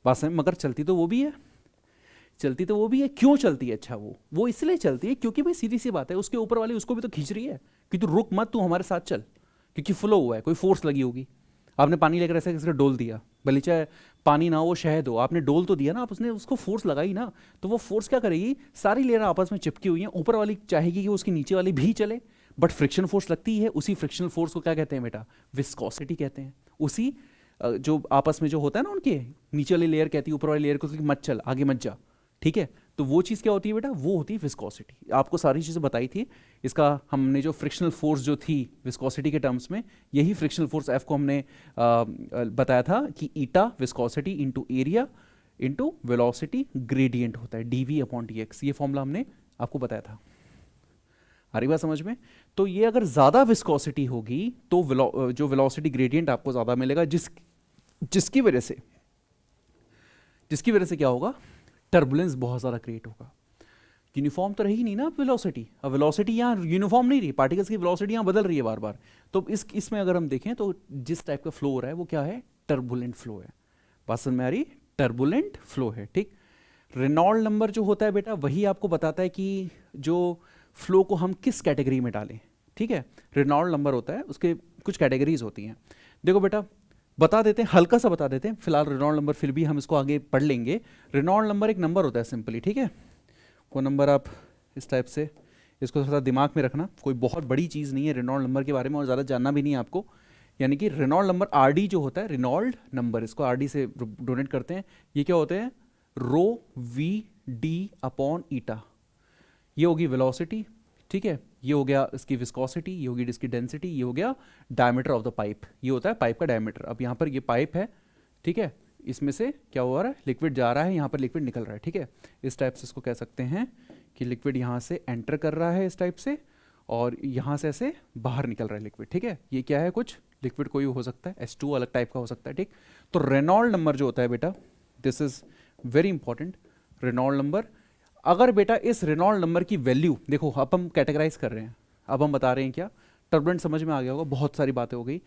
बात समझ। मगर चलती तो वो भी है, क्यों चलती है, अच्छा वो इसलिए चलती है क्योंकि भाई सीधी सी बात है, उसके ऊपर वाली उसको भी तो खींच रही है कि तू रुक मत, तू हमारे साथ चल, क्योंकि फ्लो हुआ है, कोई फोर्स लगी होगी। आपने पानी लेकर ऐसे किसी डोल दिया, भले चाहे पानी ना हो, शहद हो, आपने डोल तो दिया ना, आप उसने उसको फोर्स लगाई ना, तो वो फोर्स क्या करेगी, सारी लेयर आपस में चिपकी हुई हैं, ऊपर वाली चाहेगी कि उसकी नीचे वाली भी चले, बट फ्रिक्शन फोर्स लगती है, उसी फ्रिक्शनल फोर्स को क्या कहते हैं बेटा, विस्कोसिटी कहते हैं। उसी जो आपस में जो होता है ना, उनके नीचे वाली लेयर कहती है ऊपर वाली लेयर को कि मत चल, आगे मत जा, ठीक है। तो वो चीज़ क्या होती है बेटा, वो होती है विस्कोसिटी। आपको सारी चीज़ें बताई थी, इसका हमने जो फ्रिक्शनल फोर्स जो थी विस्कोसिटी के टर्म्स में, यही फ्रिक्शनल फोर्स F को हमने बताया था कि eta viscosity into area into velocity gradient होता है, dv/dx। ये फॉर्मूला हमने आपको बताया था, आ रही बात समझ में। तो ये अगर ज़्यादा विस्कोसिटी होगी तो जो वेलोसिटी ग्रेडियंट आपको ज़्यादा मिलेगा, जिसकी वजह से क्या होगा, टर्बुलेंस बहुत ज़्यादा क्रिएट होगा। यूनिफॉर्म तो रही नहीं ना वेलोसिटी, अब वेलोसिटी यहाँ यूनिफॉर्म नहीं रही, पार्टिकल्स की वेलोसिटी यहाँ बदल रही है बार बार। तो इसमें अगर हम देखें तो जिस टाइप का फ्लो हो रहा है वो क्या है, टर्बुलेंट फ्लो है। बात समझ में आ रही, टर्बुलेंट फ्लो है, ठीक। रेनॉल्ड नंबर जो होता है बेटा, वही आपको बताता है कि जो फ्लो को हम किस कैटेगरी में डालें, ठीक है। रेनॉल्ड नंबर होता है, उसके कुछ कैटेगरीज होती हैं। देखो बेटा बता देते हैं, हल्का सा बता देते हैं फिलहाल रेनॉल्ड नंबर, फिर भी हम इसको आगे पढ़ लेंगे। रेनॉल्ड नंबर एक नंबर होता है सिंपली, ठीक है। वो नंबर आप इस टाइप से इसको थोड़ा दिमाग में रखना, कोई बहुत बड़ी चीज़ नहीं है रेनॉल्ड नंबर के बारे में, और ज़्यादा जानना भी नहीं है आपको। यानी कि रेनॉल्ड नंबर RD जो होता है, रेनॉल्ड नंबर, इसको RD से डोनेट करते हैं। ये क्या होते हैं, ρVD/ईटा, ये होगी वेलोसिटी, ठीक है। ये हो गया इसकी विस्कोसिटी, ये होगी इसकी डेंसिटी, ये हो गया डायमीटर ऑफ द पाइप, ये होता है पाइप का डायमीटर। अब यहाँ पर ये पाइप है, ठीक है, इसमें से क्या हो रहा है, लिक्विड जा रहा है, यहाँ पर लिक्विड निकल रहा है, ठीक है। इस टाइप से इसको कह सकते हैं कि लिक्विड यहाँ से एंटर कर रहा है इस टाइप से और यहाँ से ऐसे बाहर निकल रहा है लिक्विड, ठीक है। ये क्या है, कुछ लिक्विड कोई हो सकता है, H2 अलग टाइप का हो सकता है, ठीक। तो रेनॉल्ड नंबर जो होता है बेटा, this is very important, Reynold number. अगर बेटा इस रेनॉल्ड नंबर की वैल्यू देखो, अब हम कैटेगराइज कर रहे हैं, अब हम बता रहे हैं क्या, टर्बुलेंट समझ में आ गया होगा, बहुत सारी बातें हो गई।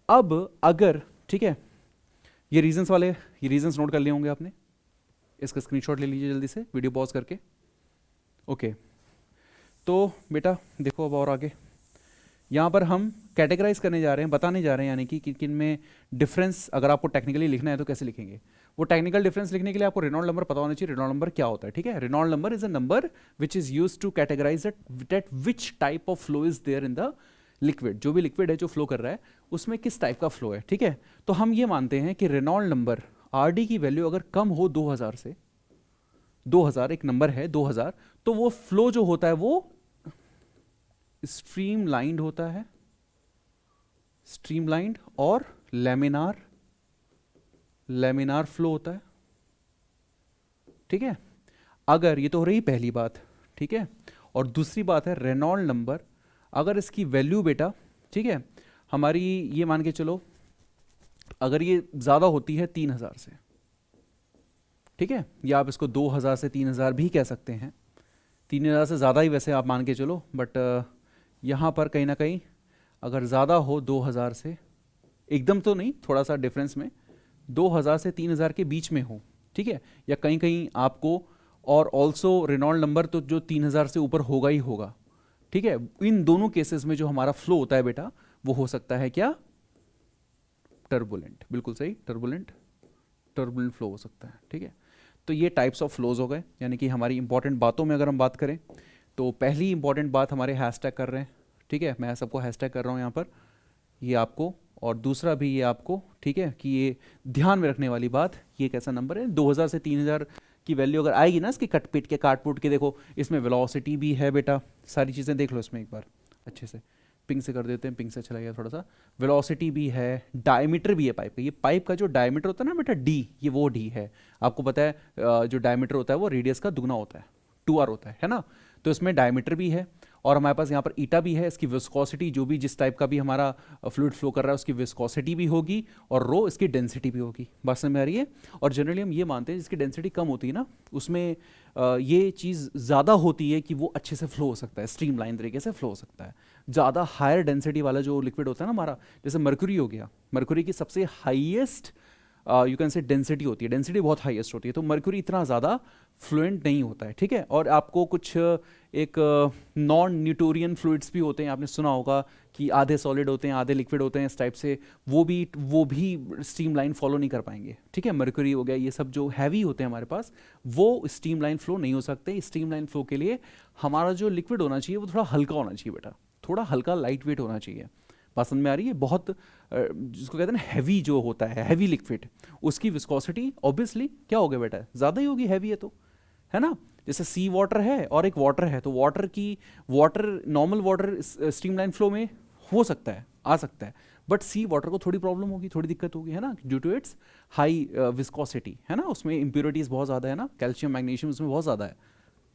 अब अगर, ठीक है, ये रीजंस वाले, ये रीजंस नोट कर लिए होंगे आपने, इसका स्क्रीनशॉट ले लीजिए जल्दी से वीडियो पॉज करके। ओके तो बेटा देखो अब और आगे यहाँ पर हम कैटेगराइज करने जा रहे हैं, बताने जा रहे हैं, यानी कि किन में डिफरेंस, अगर आपको टेक्निकली लिखना है तो कैसे लिखेंगे। वो टेक्निकल डिफरेंस लिखने के लिए आपको रेनॉल्ड नंबर पता होना चाहिए। रेनॉल्ड नंबर क्या होता है, ठीक है। Reynold number is a number which is used to categorise that which type of flow is there in the liquid. जो भी लिक्विड है जो फ्लो कर रहा है उसमें किस टाइप का फ्लो है, ठीक है। तो हम ये मानते हैं कि रेनॉल्ड नंबर आरडी की वैल्यू अगर कम हो 2000 से, 2000 एक नंबर है 2000, तो वो फ्लो जो होता है वो स्ट्रीमलाइंड होता है, स्ट्रीमलाइंड और लैमिनार, लैमिनार फ्लो होता है, ठीक है। अगर ये तो हो रही पहली बात, ठीक है। और दूसरी बात है रेनॉल्ड नंबर, अगर इसकी वैल्यू बेटा, ठीक है, हमारी ये मान के चलो अगर ये ज्यादा होती है 3000 से, ठीक है, या आप इसको 2000 से 3000 भी कह सकते हैं, 3000 से ज़्यादा ही वैसे आप मान के चलो, बट यहाँ पर कहीं ना कहीं अगर ज़्यादा हो 2000 से, एकदम तो नहीं, थोड़ा सा डिफरेंस में 2000 से 3000 के बीच में हो, ठीक है, या कहीं कहीं आपको, और ऑल्सो रेनॉल्ड नंबर तो जो 3000 से ऊपर होगा ही होगा, ठीक है। इन दोनों केसेस में जो हमारा फ्लो होता है बेटा वो हो सकता है क्या, टर्बुलेंट, बिल्कुल सही, टर्बुलेंट, टर्बुलेंट फ्लो हो सकता है, ठीक है। तो ये टाइप्स ऑफ फ्लोज हो गए, यानी कि हमारी इंपॉर्टेंट बातों में अगर हम बात करें तो पहली इंपॉर्टेंट बात हमारे हैशटैग कर रहे हैं, ठीक है, मैं सबको हैशटैग कर रहा हूँ यहाँ पर, ये आपको, और दूसरा भी ये आपको, ठीक है, कि ये ध्यान में रखने वाली बात, ये कैसा नंबर है, 2000 से 3000 की वैल्यू अगर आएगी ना इसकी कट पीट के काट पूट के, देखो इसमें वेलोसिटी भी है बेटा, सारी चीज़ें देख लो इसमें एक बार अच्छे से, पिंक से कर देते हैं, पिंक से चला गया थोड़ा सा, वेलोसिटी भी है, डायमीटर भी है पाइप का, ये पाइप का जो डायमीटर होता है ना बेटा डी, ये वो डी है, आपको पता है जो डायमीटर होता है वो रेडियस का दुगना होता है, 2r होता है ना। तो इसमें डायमीटर भी है और हमारे पास यहाँ पर ईटा भी है, इसकी विस्कोसिटी जो भी जिस टाइप का भी हमारा फ्लूइड फ्लो कर रहा है उसकी विस्कोसिटी भी होगी, और रो इसकी डेंसिटी भी होगी, बात समझ में आ रही है। और जनरली हम ये मानते हैं जिसकी डेंसिटी कम होती है ना उसमें ये चीज़ ज़्यादा होती है कि वो अच्छे से फ्लो हो सकता है, स्ट्रीमलाइन तरीके से फ्लो हो सकता है। ज़्यादा हायर डेंसिटी वाला जो लिक्विड होता है ना हमारा, जैसे मर्क्यूरी हो गया, मर्क्यूरी की सबसे highest you can say density होती है, डेंसिटी बहुत हाईएस्ट होती है, तो मर्क्यूरी इतना ज़्यादा फ्लुएंट नहीं होता है, ठीक है। और आपको कुछ एक नॉन न्यूटोरियन फ्लूइड्स भी होते हैं, आपने सुना होगा कि आधे सॉलिड होते हैं आधे लिक्विड होते हैं इस टाइप से, वो भी स्ट्रीम लाइन फॉलो नहीं कर पाएंगे, ठीक है। मर्क्यूरी हो गया, ये सब जो हैवी होते हैं हमारे पास वो स्ट्रीम लाइन फ्लो नहीं हो सकते। स्ट्रीम लाइन फ्लो के लिए हमारा जो लिक्विड होना चाहिए वो थोड़ा हल्का होना चाहिए बेटा, थोड़ा हल्का लाइट वेट होना चाहिए, पसंद में आ रही है। बहुत जिसको कहते हैं ना हैवी जो होता है, हैवी लिक्विड, उसकी विस्कोसिटी ऑब्वियसली क्या हो गया बेटा, ज़्यादा ही होगी, हैवी है तो, है ना। जैसे सी वाटर है और एक वाटर है, तो water normal water streamline flow में हो सकता है, आ सकता है, बट सी वाटर को थोड़ी प्रॉब्लम होगी, थोड़ी दिक्कत होगी, है ना, due to its high viscosity, है ना, उसमें इंप्योरिटीज बहुत ज़्यादा है ना, कैल्शियम मैग्नीशियम उसमें बहुत ज़्यादा है।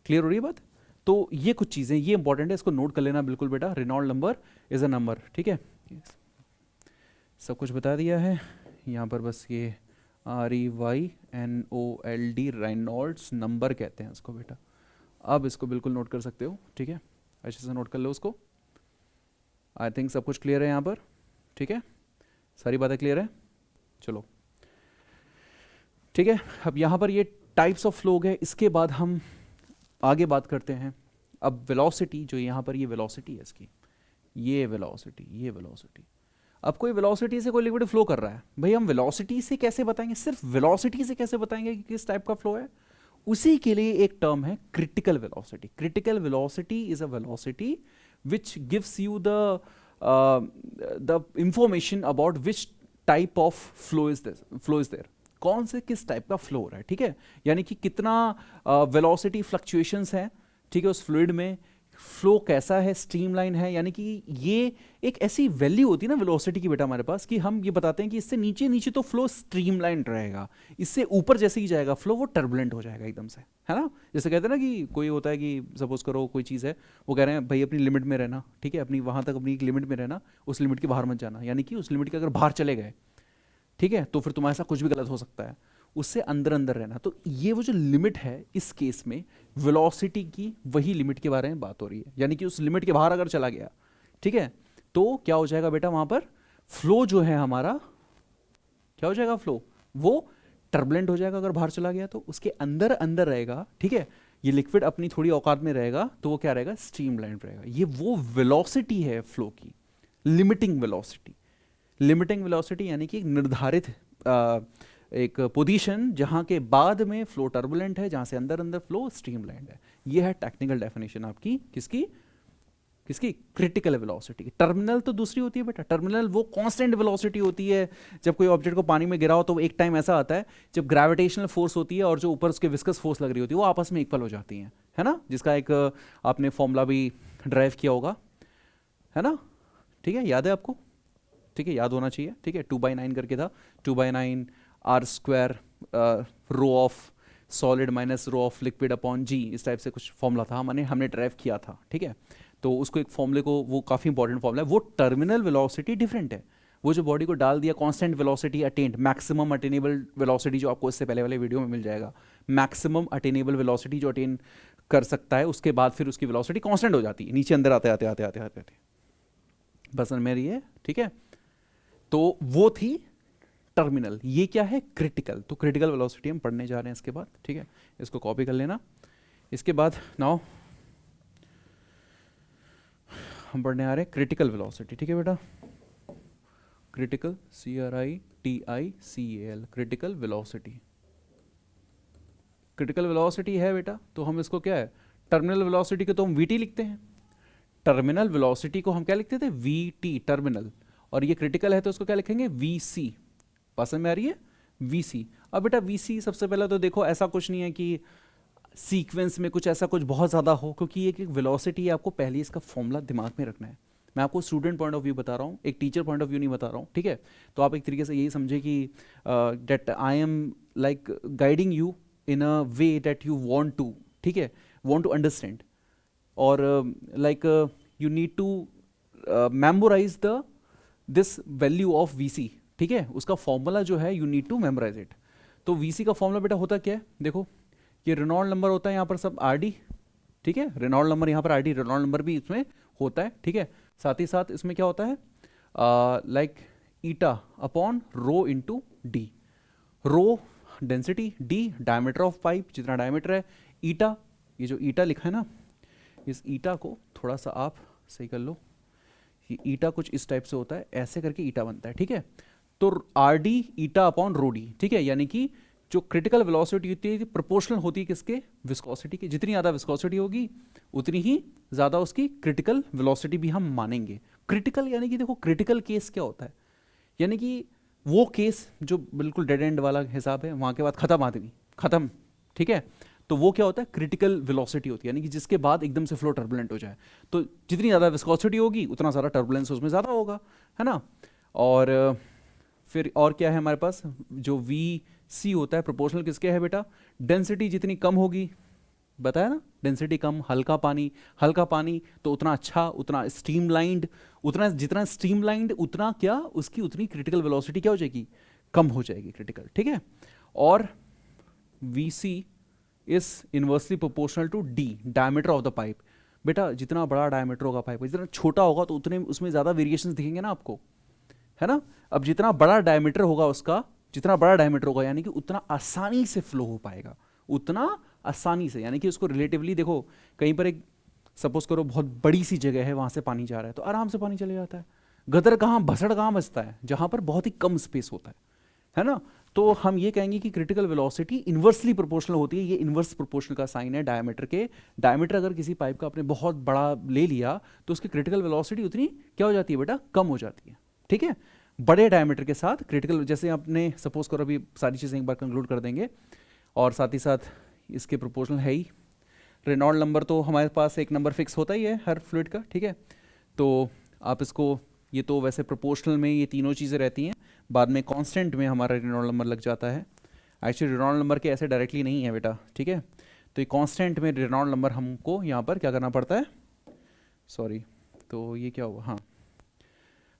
क्लियर हो रही है बात। तो ये कुछ चीज़ें ये इंपॉर्टेंट है, इसको नोट कर लेना बिल्कुल बेटा। Reynold number is a number, ठीक है, सब कुछ बता दिया है यहाँ पर, बस ये REYNOLD रेनॉल्ड्स नंबर कहते हैं इसको बेटा, अब इसको बिल्कुल नोट कर सकते हो, ठीक है, अच्छे से नोट कर लो उसको। आई थिंक सब कुछ क्लियर है यहाँ पर, ठीक है, सारी बातें क्लियर है, चलो ठीक है। अब यहाँ पर ये टाइप्स ऑफ फ्लो है, इसके बाद हम आगे बात करते हैं। अब वेलोसिटी जो यहाँ पर ये वेलोसिटी है इसकी, ये वेलोसिटी, अब कोई वेलोसिटी से कोई लिक्विड फ्लो कर रहा है, भाई हम वेलोसिटी से कैसे बताएंगे, सिर्फ वेलोसिटी से कैसे बताएंगे कि किस टाइप का फ्लो है, उसी के लिए एक टर्म है critical velocity. Critical velocity is a velocity which gives you the information about which type of flow is there, कौन से किस टाइप का फ्लो हो रहा है, ठीक है, यानी कि कितना वेलोसिटी फ्लक्चुएशंस है, ठीक है, उस फ्लूइड में फ्लो कैसा है, स्ट्रीमलाइन है, यानी कि ये एक ऐसी वैल्यू होती है ना वेलोसिटी की बेटा हमारे पास कि हम ये बताते हैं कि इससे नीचे नीचे तो फ्लो स्ट्रीमलाइन रहेगा, इससे ऊपर जैसे ही जाएगा फ्लो वो टर्बुलेंट हो जाएगा एकदम से, है ना। जैसे कहते हैं ना कि कोई होता है कि सपोज करो कोई चीज़ है, वो कह रहे हैं भाई अपनी लिमिट में रहना, ठीक है, अपनी वहाँ तक अपनी एक लिमिट में रहना, उस लिमिट के बाहर मत जाना, यानी कि उस लिमिट के अगर बाहर चले गए, ठीक है, तो फिर तुम्हारे साथ कुछ भी गलत हो सकता है, उससे अंदर अंदर रहना। तो ये वो जो लिमिट है इस केस में वेलोसिटी की, वही लिमिट के बारे में बात हो रही है, यानी कि उस लिमिट के बाहर अगर चला गया, ठीक है, तो क्या हो जाएगा बेटा, वहां पर फ्लो जो है हमारा, क्या हो जाएगा, फ्लो वो टर्बुलेंट हो जाएगा अगर बाहर चला गया, तो उसके अंदर अंदर रहेगा, ठीक है, ये लिक्विड अपनी थोड़ी औकात में रहेगा, तो वो क्या रहेगा, स्ट्रीमलाइन रहेगा। ये वो वेलोसिटी है फ्लो की, लिमिटिंग वेलोसिटी। लिमिटिंग वेलोसिटी यानी कि एक निर्धारित एक पोजीशन जहां के बाद में फ्लो टर्बुलेंट है, जहां से अंदर अंदर फ्लो स्ट्रीमलाइन है। ये है टेक्निकल डेफिनेशन आपकी किसकी, किसकी, क्रिटिकल वेलोसिटी की। टर्मिनल तो दूसरी होती है बेटा, टर्मिनल वो कांस्टेंट वेलोसिटी होती है। जब कोई ऑब्जेक्ट को पानी में गिराओ तो एक टाइम ऐसा आता है जब ग्रेविटेशनल फोर्स होती है और जो ऊपर उसके विस्कस फोर्स लग रही होती है वो आपस में इक्वल हो जाती हैं, है ना, जिसका एक आपने फॉर्मूला भी ड्राइव किया होगा, है ना, ठीक है, याद है आपको, ठीक है, याद होना चाहिए, ठीक है, 2/9 करके था, 2/9 r² rho of solid minus rho of liquid upon g, इस टाइप से कुछ फॉर्मूला था, हमने ड्राइव किया था, ठीक है। तो उसको एक फॉर्मूले को, वो काफ़ी इंपॉर्टेंट फॉर्मूला है। वो टर्मिनल वेलोसिटी डिफरेंट है, वो जो बॉडी को डाल दिया, constant velocity attend, maximum attainable velocity जो आपको इससे पहले वाले वीडियो में मिल जाएगा, मैक्सिमम अटेनेबल वेलोसिटी जो अटेन कर सकता है, उसके बाद फिर उसकी वेलोसिटी कांस्टेंट हो जाती है, नीचे अंदर आते आते आते आते आते आते, बस मेरी है, ठीक है। तो वो थी टर्मिनल, ये क्या है, क्रिटिकल। तो क्रिटिकल वेलोसिटी हम पढ़ने जा रहे हैं इसके बाद, ठीक है, इसको कॉपी कर लेना। इसके बाद नाउ हम पढ़ने आ रहे हैं क्रिटिकल वेलोसिटी, ठीक है बेटा, critical, CRITICAL, critical velocity. Critical velocity है बेटा, तो हम इसको क्या है, टर्मिनल वेलोसिटी को तो हम VT लिखते हैं, टर्मिनल वेलोसिटी को हम क्या लिखते थे, VT, टर्मिनल, और ये क्रिटिकल है तो उसको क्या लिखेंगे, VC। पसंद में आ रही है, VC। अब बेटा VC सबसे पहले तो देखो ऐसा कुछ नहीं है कि सीक्वेंस में कुछ ऐसा कुछ बहुत ज़्यादा हो, क्योंकि एक वेलोसिटी है, आपको पहले इसका फॉर्मूला दिमाग में रखना है। मैं आपको स्टूडेंट पॉइंट ऑफ व्यू बता रहा हूँ, एक टीचर पॉइंट ऑफ व्यू नहीं बता रहा हूँ, ठीक है। तो आप एक तरीके से यही समझे कि that I am like guiding you in a way that you want to, ठीक है, वांट टू अंडरस्टैंड, और like you need to memorise the this value of VC, ठीक है, उसका फॉर्मूला जो है you need to memorise it. तो VC का फॉर्मूला बेटा होता क्या है, देखो ये रेनॉल्ड नंबर होता है यहाँ पर सब RD, ठीक है, रेनॉल्ड नंबर यहाँ पर RD, रेनॉल्ड नंबर भी इसमें होता है, ठीक है। साथ ही साथ इसमें क्या होता है, like eta upon rho into D, rho density, D diameter of pipe, जितना डायमीटर है, ईटा, ये जो ईटा लिखा है ना, इस ईटा को थोड़ा सा आप सही कर लो, ये ईटा कुछ इस टाइप से होता है, ऐसे करके ईटा बनता है, ठीक है। तो RD eta upon rho D, ठीक है, यानी कि जो क्रिटिकल वेलोसिटी होती है प्रोपोर्शनल होती है किसके, विस्कोसिटी की। जितनी ज़्यादा विस्कोसिटी होगी उतनी ही ज़्यादा उसकी क्रिटिकल वेलोसिटी भी हम मानेंगे। क्रिटिकल यानी कि देखो क्रिटिकल केस क्या होता है, यानी कि वो केस जो बिल्कुल डेड एंड वाला हिसाब है, वहाँ के बाद खत्म आदमी खत्म, ठीक है, तो वो क्या होता है, क्रिटिकल वेलोसिटी होती है, यानी कि जिसके बाद एकदम से फ्लो टर्बुलेंट हो जाए। तो जितनी ज़्यादा विस्कोसिटी होगी उतना सारा टर्बुलेंस उसमें ज़्यादा होगा, है ना। और फिर और क्या है हमारे पास, जो VC होता है प्रोपोर्शनल किसके है बेटा, डेंसिटी जितनी कम होगी, बताया ना, डेंसिटी कम, हल्का पानी तो उतना अच्छा, उतना स्ट्रीमलाइंड, उतना जितना स्ट्रीमलाइंड उतना क्या, उसकी उतनी क्रिटिकल वेलोसिटी क्या हो जाएगी, कम हो जाएगी, क्रिटिकल, ठीक है। और VC is inversely proportional to D, diameter of the pipe. बेटा जितना बड़ा डायमीटर होगा पाइप, जितना छोटा होगा तो उतने उसमें ज़्यादा वेरिएशंस दिखेंगे ना आपको, है ना। अब जितना बड़ा डायमीटर होगा उसका, जितना बड़ा डायमीटर होगा यानी कि उतना आसानी से फ्लो हो पाएगा, उतना आसानी से, यानी कि उसको रिलेटिवली देखो, कहीं पर एक सपोज करो बहुत बड़ी सी जगह है, वहाँ से पानी जा रहा है तो आराम से पानी चले जाता है। गदर कहाँ, भसड़ कहाँ बचता है, जहाँ पर बहुत ही कम स्पेस होता है ना। तो हम ये कहेंगे कि क्रिटिकल वेलोसिटी इन्वर्सली प्रोपोर्शनल होती है। ये इन्वर्स प्रोपोर्शनल का साइन है डायमीटर के। डायमीटर अगर किसी पाइप का आपने बहुत बड़ा ले लिया तो उसकी क्रिटिकल वेलोसिटी उतनी क्या हो जाती है बेटा, कम हो जाती है, ठीक है। बड़े डायमीटर के साथ क्रिटिकल, जैसे आपने सपोज करो, अभी सारी चीज़ें एक बार कंक्लूड कर देंगे, और साथ ही साथ इसके प्रोपोर्शनल है ही, रेनॉल्ड नंबर तो हमारे पास एक नंबर फिक्स होता ही है हर फ्लूइड का, ठीक है। तो आप इसको, ये तो वैसे प्रोपोर्शनल में ये तीनों चीज़ें रहती हैं, बाद में कांस्टेंट में हमारा रेनॉल्ड नंबर लग जाता है। एक्चुअली रेनॉल्ड नंबर के ऐसे डायरेक्टली नहीं है बेटा, ठीक है। तो ये कांस्टेंट में रेनॉल्ड नंबर हमको यहाँ पर क्या करना पड़ता है, सॉरी, तो ये क्या हुआ, हाँ,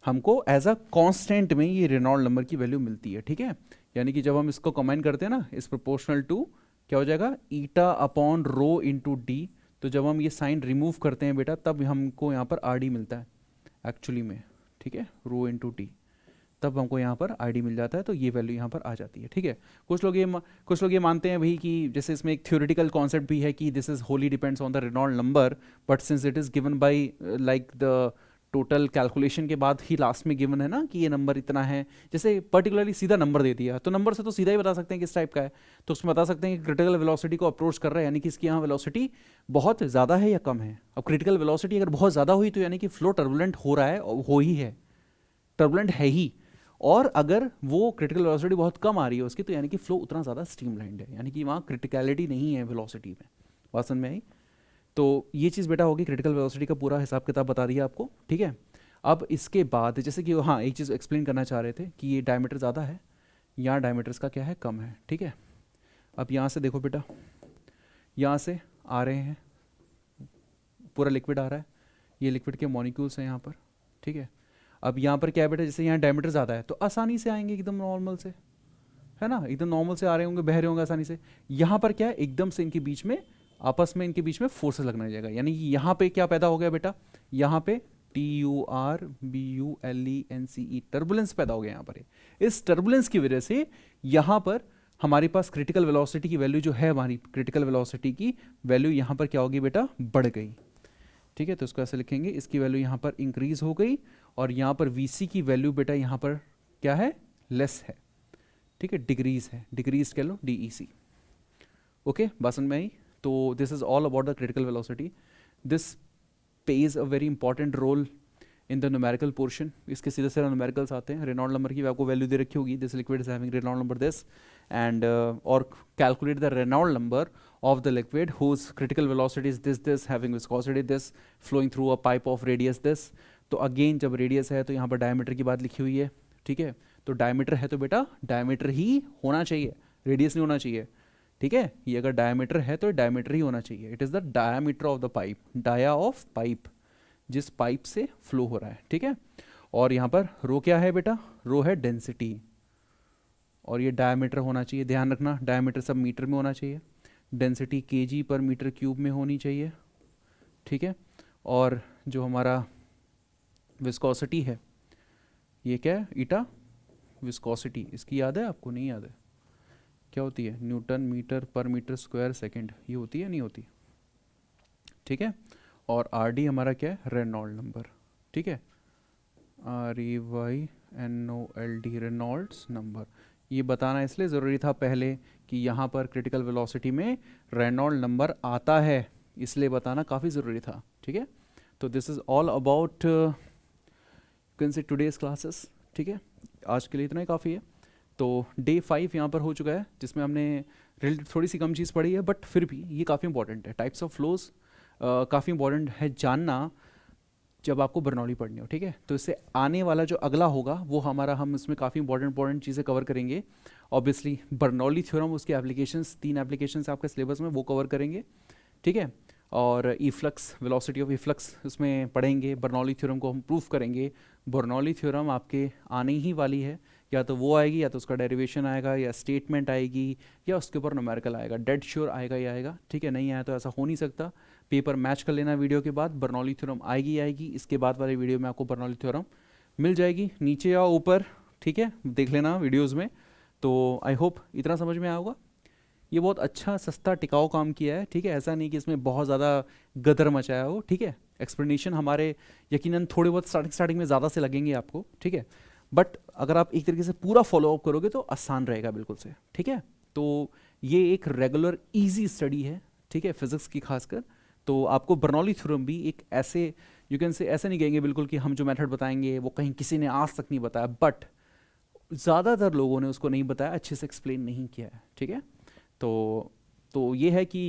हमको एज अ कांस्टेंट में ये रेनॉल्ड नंबर की वैल्यू मिलती है, ठीक है। यानी कि जब हम इसको कंबाइन करते हैं ना, इस प्रोपोर्शनल टू क्या हो जाएगा, eta upon rho into D. तो जब हम ये साइन रिमूव करते हैं बेटा, तब हमको यहाँ पर आर डी मिलता है एक्चुअली में, ठीक है, रो इंटू डी, तब हमको यहाँ पर आर डी मिल जाता है। तो ये वैल्यू यहाँ पर आ जाती है, ठीक है। कुछ लोग ये मानते हैं भाई कि जैसे इसमें एक थ्योरेटिकल कॉन्सेप्ट भी है कि this is wholly depends on the Reynold number, but since it is given by like the total calculation के बाद ही लास्ट में गिवन है ना कि ये नंबर इतना है, जैसे पर्टिकुलरली सीधा नंबर दे दिया, तो नंबर से तो सीधा ही बता सकते हैं किस टाइप का है। तो उसमें बता सकते हैं कि क्रिटिकल वेलोसिटी को अप्रोच कर रहा है, यानी कि इसकी यहाँ वेलोसिटी बहुत ज़्यादा है या कम है। अब क्रिटिकल वेलोसिटी अगर बहुत ज़्यादा हुई तो यानी कि फ्लो टर्बुलेंट हो रहा है, हो ही है, टर्बुलेंट है ही। और अगर वो क्रिटिकल वेलोसिटी बहुत कम आ रही है उसकी, तो यानी कि फ्लो उतना ज़्यादा स्ट्रीमलाइंड है, यानी कि वहाँ क्रिटिकलिटी नहीं है वेलोसिटी में। बात समझ में आई? तो ये चीज़ बेटा होगी, क्रिटिकल वेलोसिटी का पूरा हिसाब किताब बता रही है आपको, ठीक है। अब इसके बाद जैसे कि हाँ, एक चीज़ एक्सप्लेन करना चाह रहे थे कि ये डायमीटर ज़्यादा है, यहाँ डायमीटर इसका क्या है, कम है, ठीक है। अब यहाँ से देखो बेटा, यहाँ से आ रहे हैं, पूरा लिक्विड आ रहा है, ये लिक्विड के मॉलिक्यूल्स हैं यहाँ पर, ठीक है। अब यहाँ पर क्या है बेटा, जैसे यहाँ डायमीटर ज़्यादा है तो आसानी से आएंगे एकदम नॉर्मल से, है ना, एकदम नॉर्मल से आ रहे होंगे, बह रहे होंगे आसानी से। यहाँ पर क्या है, एकदम से इनके बीच में, आपस में इनके बीच में फोर्सेस लगने लगेगा, यानी कि यहाँ पे क्या पैदा हो गया बेटा, यहाँ पे TURBULENCE टर्बुलेंस पैदा हो गया यहाँ पर। इस टर्बुलेंस की वजह से यहाँ पर हमारे पास क्रिटिकल वेलोसिटी की वैल्यू जो है, हमारी क्रिटिकल वेलोसिटी की वैल्यू यहाँ पर क्या होगी बेटा, बढ़ गई, ठीक है। तो इसको ऐसे लिखेंगे, इसकी वैल्यू यहाँ पर इंक्रीज हो गई, और यहाँ पर VC की वैल्यू बेटा यहाँ पर क्या है, लेस है, ठीक है, डिक्रीज है, डिक्रीज कह लो DEC, ओके, बात समझ में आई? तो this is all about the critical velocity. This plays a very important role in the numerical portion. इसके सीधे सीधे न्यूमेरिकल्स आते हैं। रेनॉल्ड नंबर की आपको वैल्यू दे रखी होगी, this liquid is having Reynold number this, and और calculate the Reynold number of the liquid whose critical velocity is this having viscosity this flowing through a pipe of radius this। तो again जब radius है तो यहाँ पर diameter की बात लिखी हुई है, ठीक है। तो डायमीटर है तो बेटा डायमीटर ही होना चाहिए, रेडियस नहीं होना चाहिए, ठीक है। ये अगर डायमीटर है तो डायमीटर ही होना चाहिए। It is the diameter of the pipe, dia of pipe, जिस पाइप से फ्लो हो रहा है, ठीक है। और यहाँ पर रो क्या है बेटा, रो है डेंसिटी, और ये डायमीटर होना चाहिए, ध्यान रखना डायमीटर सब मीटर में होना चाहिए, डेंसिटी kg पर मीटर क्यूब में होनी चाहिए, ठीक है। और जो हमारा विस्कोसिटी है, ये क्या है, ईटा विस्कोसिटी, इसकी याद है आपको, नहीं याद है, क्या होती है, न्यूटन मीटर पर मीटर स्क्वायर सेकंड, ये होती है नहीं होती, ठीक है। और RD हमारा क्या है, रेनॉल्ड नंबर, ठीक है, REYNOLD रेनॉल्ड्स नंबर। ये बताना इसलिए ज़रूरी था पहले कि यहाँ पर क्रिटिकल वेलोसिटी में रेनॉल्ड नंबर आता है, इसलिए बताना काफ़ी ज़रूरी था, ठीक है। तो this is all about can say today's classes, ठीक है। आज के लिए इतना ही काफ़ी है। तो डे 5 यहाँ पर हो चुका है, जिसमें हमने रिलेटेड थोड़ी सी कम चीज़ पढ़ी है, बट फिर भी ये काफ़ी इंपॉर्टेंट है। टाइप्स ऑफ फ्लोज काफ़ी इंपॉर्टेंट है जानना जब आपको बर्नौली पढ़नी हो, ठीक है। तो इससे आने वाला जो अगला होगा वो हमारा, हम इसमें काफ़ी इंपॉर्टेंट चीज़ें कवर करेंगे। ऑब्वियसली बर्नौली थ्योरम, उसके एप्लीकेशंस, 3 एप्लीकेशंस आपके सिलेबस में वो कवर करेंगे, ठीक है। और ईफ्लक्स, वेलोसिटी ऑफ ईफ्लक्स उसमें पढ़ेंगे, बर्नौली थ्योरम को हम प्रूफ करेंगे। बर्नौली थ्योरम आपके आने ही वाली है, या तो वो आएगी, या तो उसका डेरिवेशन आएगा, या स्टेटमेंट आएगी, या उसके ऊपर न्यूमेरिकल आएगा, डेड श्योर आएगा ही आएगा, ठीक है। नहीं आया तो ऐसा हो नहीं सकता, पेपर मैच कर लेना वीडियो के बाद, बर्नौली थ्योरम आएगी। इसके बाद वाले वीडियो में आपको बर्नौली थ्योरम मिल जाएगी, नीचे या ऊपर, ठीक है, देख लेना वीडियोज़ में। तो आई होप इतना समझ में आया होगा। ये बहुत अच्छा सस्ता टिकाऊ काम किया है, ठीक है। ऐसा नहीं कि इसमें बहुत ज़्यादा गदर मचाया हो, ठीक है। एक्सप्लेनेशन हमारे यकीनन थोड़े बहुत स्टार्टिंग में ज़्यादा से लगेंगे आपको, ठीक है, बट अगर आप एक तरीके से पूरा फॉलोअप करोगे तो आसान रहेगा बिल्कुल से, ठीक है। तो ये एक रेगुलर ईजी स्टडी है, ठीक है, फिजिक्स की खासकर। तो आपको बर्नौली थ्योरम भी एक ऐसे, यू कैन से, ऐसे नहीं कहेंगे बिल्कुल कि हम जो मेथड बताएंगे वो कहीं किसी ने आज तक नहीं बताया, बट ज़्यादातर लोगों ने उसको नहीं बताया, अच्छे से एक्सप्लेन नहीं किया है, ठीक है। तो ये है कि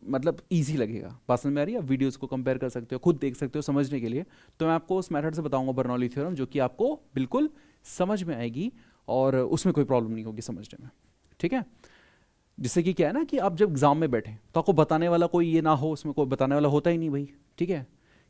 मतलब ईजी लगेगा। बात समझ में आ रही है? आप वीडियोज़ को कंपेयर कर सकते हो, खुद देख सकते हो समझने के लिए। तो मैं आपको उस मेथड से बताऊंगा बर्नौली थ्योरम, जो कि आपको बिल्कुल समझ में आएगी और उसमें कोई प्रॉब्लम नहीं होगी समझने में, ठीक है। जिससे कि क्या है ना कि आप जब एग्जाम में बैठे तो आपको बताने वाला कोई ये ना हो, उसमें कोई बताने वाला होता ही नहीं भाई, ठीक है,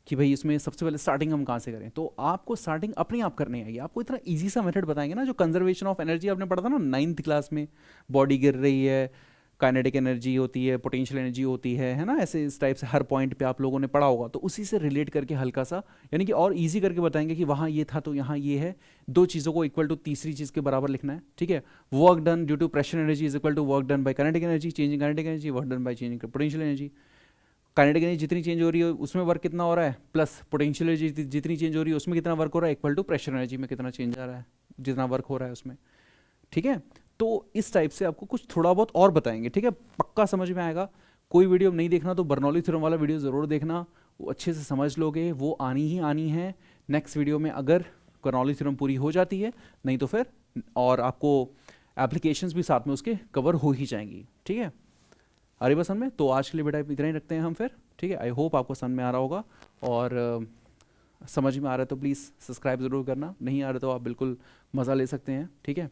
कि भाई इसमें सबसे पहले स्टार्टिंग हम कहाँ से करें। तो आपको स्टार्टिंग अपने आप करनी आएगी। आपको इतना इजी सा मेथड बताएंगे ना, जो कंजर्वेशन ऑफ एनर्जी आपने पढ़ा था ना 9th क्लास में, बॉडी गिर रही है, काइनेटिक एनर्जी होती है, पोटेंशियल एनर्जी होती है ना, ऐसे इस टाइप से हर पॉइंट पे आप लोगों ने पढ़ा होगा। तो उसी से रिलेट करके हल्का सा, यानी कि और इजी करके बताएंगे कि वहाँ ये था तो यहाँ ये है, दो चीज़ों को इक्वल टू तीसरी चीज़ के बराबर लिखना है, ठीक है। Work done due to pressure energy is equal to work done by kinetic energy, changing kinetic energy, work done by changing potential energy. Kinetic energy जितनी चेंज हो रही है उसमें वर्क कितना हो रहा है, प्लस पोटेंशियल एनर्जी जितनी चेंज हो रही है उसमें कितना वर्क हो रहा है, इक्वल टू प्रेशर एनर्जी में कितना चेंज आ रहा है, जितना वर्क हो रहा है उसमें, ठीक है। तो इस टाइप से आपको कुछ थोड़ा बहुत और बताएंगे, ठीक है, पक्का समझ में आएगा। कोई वीडियो नहीं देखना तो बर्नौली थ्योरम वाला वीडियो ज़रूर देखना, वो अच्छे से समझ लोगे, वो आनी ही आनी है नेक्स्ट वीडियो में अगर बर्नौली थ्योरम पूरी हो जाती है, नहीं तो फिर और आपको एप्लीकेशंस भी साथ में उसके कवर हो ही जाएंगी, ठीक है। अरे बस में तो आज के लिए बेटा इतना ही रखते हैं हम फिर, ठीक है। आई होप आपको समझ में आ रहा होगा, और समझ में आ रहा है तो प्लीज़ सब्सक्राइब ज़रूर करना, नहीं आ रहा तो आप बिल्कुल मज़ा ले सकते हैं, ठीक है।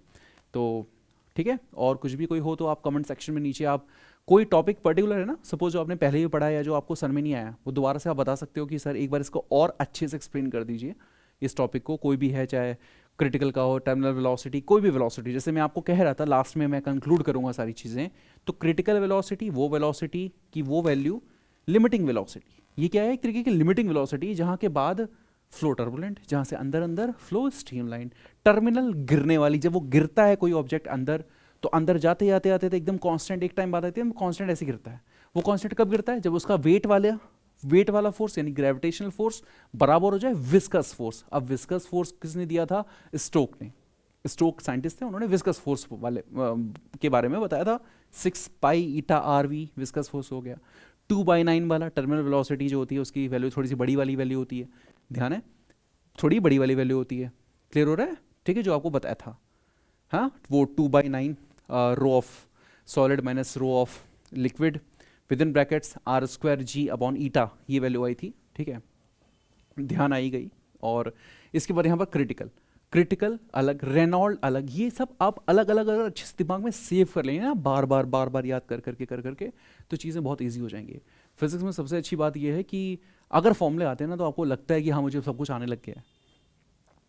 तो ठीक है, और कुछ भी कोई हो तो आप कमेंट सेक्शन में नीचे आप कोई टॉपिक पर्टिकुलर है ना, सपोज जो आपने पहले ही पढ़ा है या जो आपको समझ में नहीं आया, वो दोबारा से आप बता सकते हो कि सर एक बार इसको और अच्छे से एक्सप्लेन कर दीजिए इस टॉपिक को, कोई भी है, चाहे क्रिटिकल का हो, टर्मिनल वेलोसिटी, कोई भी वेलोसिटी। जैसे मैं आपको कह रहा था लास्ट में, मैं कंक्लूड करूंगा सारी चीज़ें, तो क्रिटिकल वेलोसिटी वो वेलोसिटी की वो वैल्यू, लिमिटिंग वेलोसिटी, ये क्या है, एक तरीके की लिमिटिंग वेलोसिटी, जहाँ के बाद फ्लो टर्बुलेंट, जहाँ से अंदर अंदर फ्लो स्ट्रीमलाइन, टर्मिनल गिरने वाली, जब वो गिरता है कोई ऑब्जेक्ट अंदर, तो अंदर जाते जाते आते तो एकदम कांस्टेंट, एक टाइम बाद आती है कांस्टेंट ऐसे गिरता है। वो कांस्टेंट कब गिरता है, जब उसका वेट वाला फोर्स यानी ग्रेविटेशनल फोर्स बराबर हो जाए विस्कस फोर्स। अब विस्कस फोर्स किसने दिया था, स्टोक ने। स्टोक साइंटिस्ट थे, उन्होंने विस्कस फोर्स वाले के बारे में बताया था, 6 पाई ईटा आर वी विस्कस फोर्स हो गया। 2/9 वाला टर्मिनल वेलोसिटी जो होती है उसकी वैल्यू थोड़ी सी बड़ी वाली वैल्यू होती है, ध्यान है, थोड़ी बड़ी वाली वैल्यू होती है, क्लियर हो रहा है, ठीक है, जो आपको बताया था, हाँ, वो 2/9 rho of solid minus rho of liquid with in brackets r² g upon eta, ये वैल्यू आई थी, ठीक है, ध्यान आई गई। और इसके बाद यहाँ पर क्रिटिकल अलग, रेनॉल्ड अलग, ये सब आप अलग अलग अगर अच्छे से दिमाग में सेव कर लेंगे ना, बार बार याद कर करके तो चीज़ें बहुत ईजी हो जाएंगी। फिजिक्स में सबसे अच्छी बात यह है कि अगर फॉर्मूले आते हैं ना तो आपको लगता है कि हाँ मुझे सब कुछ आने लग गया है।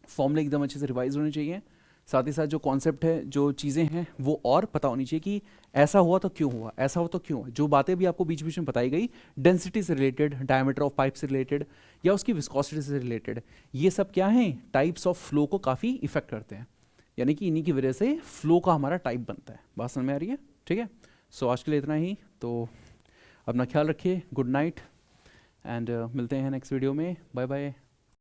फॉर्मूले एकदम अच्छे से रिवाइज होने चाहिए, साथ ही साथ जो कॉन्सेप्ट है, जो चीज़ें हैं वो और पता होनी चाहिए कि ऐसा हुआ तो क्यों हुआ, ऐसा हुआ तो क्यों हुआ। जो बातें भी आपको बीच बीच में बताई गई, डेंसिटी से रिलेटेड, डायमीटर ऑफ पाइप से रिलेटेड, या उसकी विस्कोसिटी से रिलेटेड, ये सब क्या है, टाइप्स ऑफ फ्लो को काफ़ी इफेक्ट करते हैं, यानी कि इन्हीं की वजह से फ्लो का हमारा टाइप बनता है। बात समझ में आ रही है, ठीक है। सो आज के लिए इतना ही, तो अपना ख्याल रखिए, गुड नाइट, एंड मिलते हैं नेक्स्ट वीडियो में, बाय बाय।